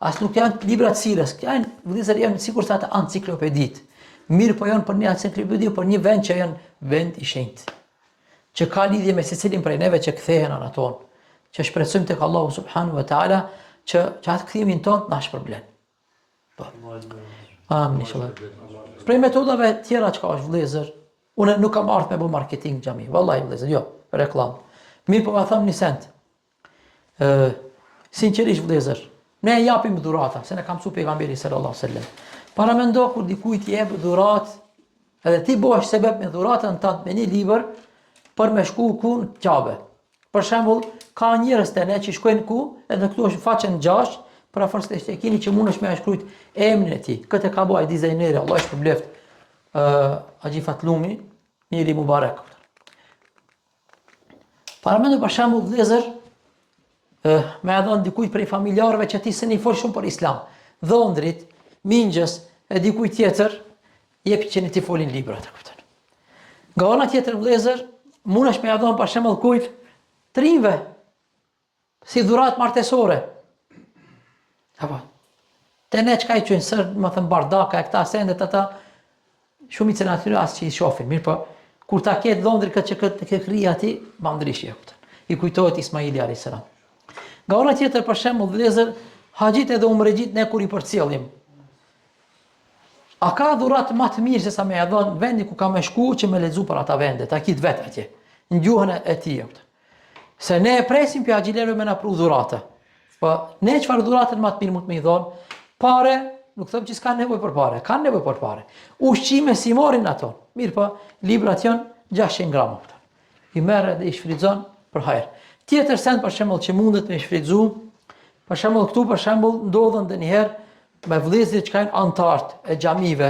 as nuk janë libra të sirës. Janë vëllezër janë sikur sa të enciklopedit. Mirë po janë për një enciklopedi, për një vend që janë vend i shenjtë, që ka lidhje me secilin prej neve që kthehen anë tonë, që shpresojmë tek Allahu subhanahu wa taala që atë kthimin tonë na shpërblen. Po. Amin inshallah. Prej metodave tjera që ka është vëllezër, unë nuk kam ardhur me bë marketing xhami, vallahi vëllezër, jo, reklam. Mirë po ka them një send. Sinqerisht vëllezër, ne japim dhurata, se ne kam mësuar pejgamberi sallallahu alaihi wasallam. Para mendo kur dikujt i jep dhuratë, edhe ti bëhesh sebeb me dhuratën tënde me një libër për me shku ku në Qabe. Për shembull, ka njerëz të ne që shkojnë ku, edhe këtu është faqen 6, për afërsisht e keni që mundesh me shkruajt emrin e tij. Këtë ka bëj dizajneri, Allah e shpëlbeft. Haxhi Fatlumi, njëri Mubarak. Paramendu për shembull vëllezër, me e dhënë dikujt prej familjarëve që ti s'e fol shumë për Islam, dhondrit, mingjës e dikujt tjetër, jep që ti folin libra, të kupton. Nga ana tjetër vëllezër, mundesh me e dhënë për shembull kujt të rinjve, si dhurat martesore. Apo, te ne çka i qënë sër, më thënë bardaka e këta sendet ata, shumicën e atyre as që i shohin, mirë po, kur ta ketë dhondri këtë që këtë kri ati, ma ndrishje, i kujtohet Ismaili a.s. Nga ora tjetër, për shembull vëllezër, haxhit edhe umregjit ne kur i përcjellim. A ka dhurat më të mirë se sa me e dhënë vendi ku ka me shku që me lexu për ata vende, ta kit vet atje, në gjuhën e tij. Se ne e presim për haxhilerëve me na pru dhurate. Po ne çfarë dhurate më të mirë mund të më i dhon? Pare, nuk them që s'ka nevojë për pare, kanë nevojë për pare. Ushqime si morin ato. Mirë po, librat janë 600 gram. I merr dhe i shfrytëzon për hajër. Tjetër send për shembull që mundet me shfrytëzu, për shembull këtu për shembull ndodhen ndonjëherë me vëllezërit që kanë antartë e xhamive.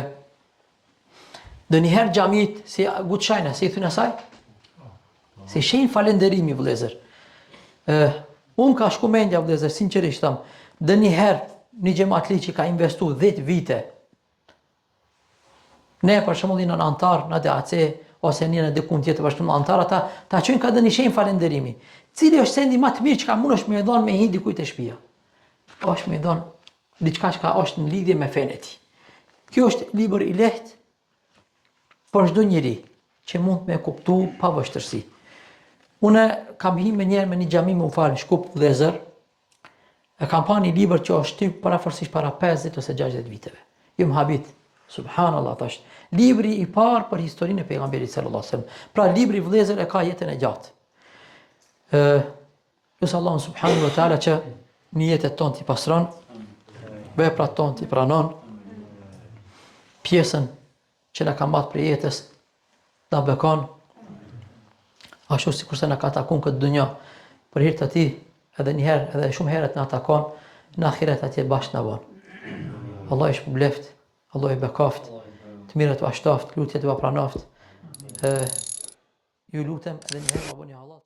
Ndonjëherë xhamit si guçajna, si thënë asaj, si shenjë falënderimi vëllezër. Unë ka shku mendja vëllezër, sinqerisht them, ndonjëherë një xhamatli që ka investu 10 vite. Ne për shembull në antar në DAC ose në dikun tjetër për shembull antar ata ta çojnë ka dënë shenjë falënderimi. Cili është sendi më të mirë që ka mundesh me e dhon me një dikujt të shtëpia? Është me dhon diçka që është në lidhje me fenë e tij. Kjo është libër i lehtë për çdo njeri që mund me kuptu pa vështirësi. Unë kam hyrë një me një xhami më fal Shkup vëllezër. E kam pa një libër që është shtyp paraforësisht para 50 ose 60 viteve. Jo më habit. Subhanallah tash. Libri i parë për historinë e pejgamberit sallallahu alajhi wasallam. Pra libri vëllezër e ka jetën e gjatë. Lutë Allahun subhanahu wa taala që niyetet tonë t'i pastron, veprat tonë t'i pranon, pjesën që na ka marrë për jetës ta bekon, ashtu sikurse na ka takuar këtë dunjë për hir të tij, edhe një herë edhe shumë herët na takon në ahiret atje bashkë na von. Allah i shpëbleft, Allah i bekoft, të mirët vashtoft, lutjet u pranoft. Ju lutem edhe një herë më bëni halal.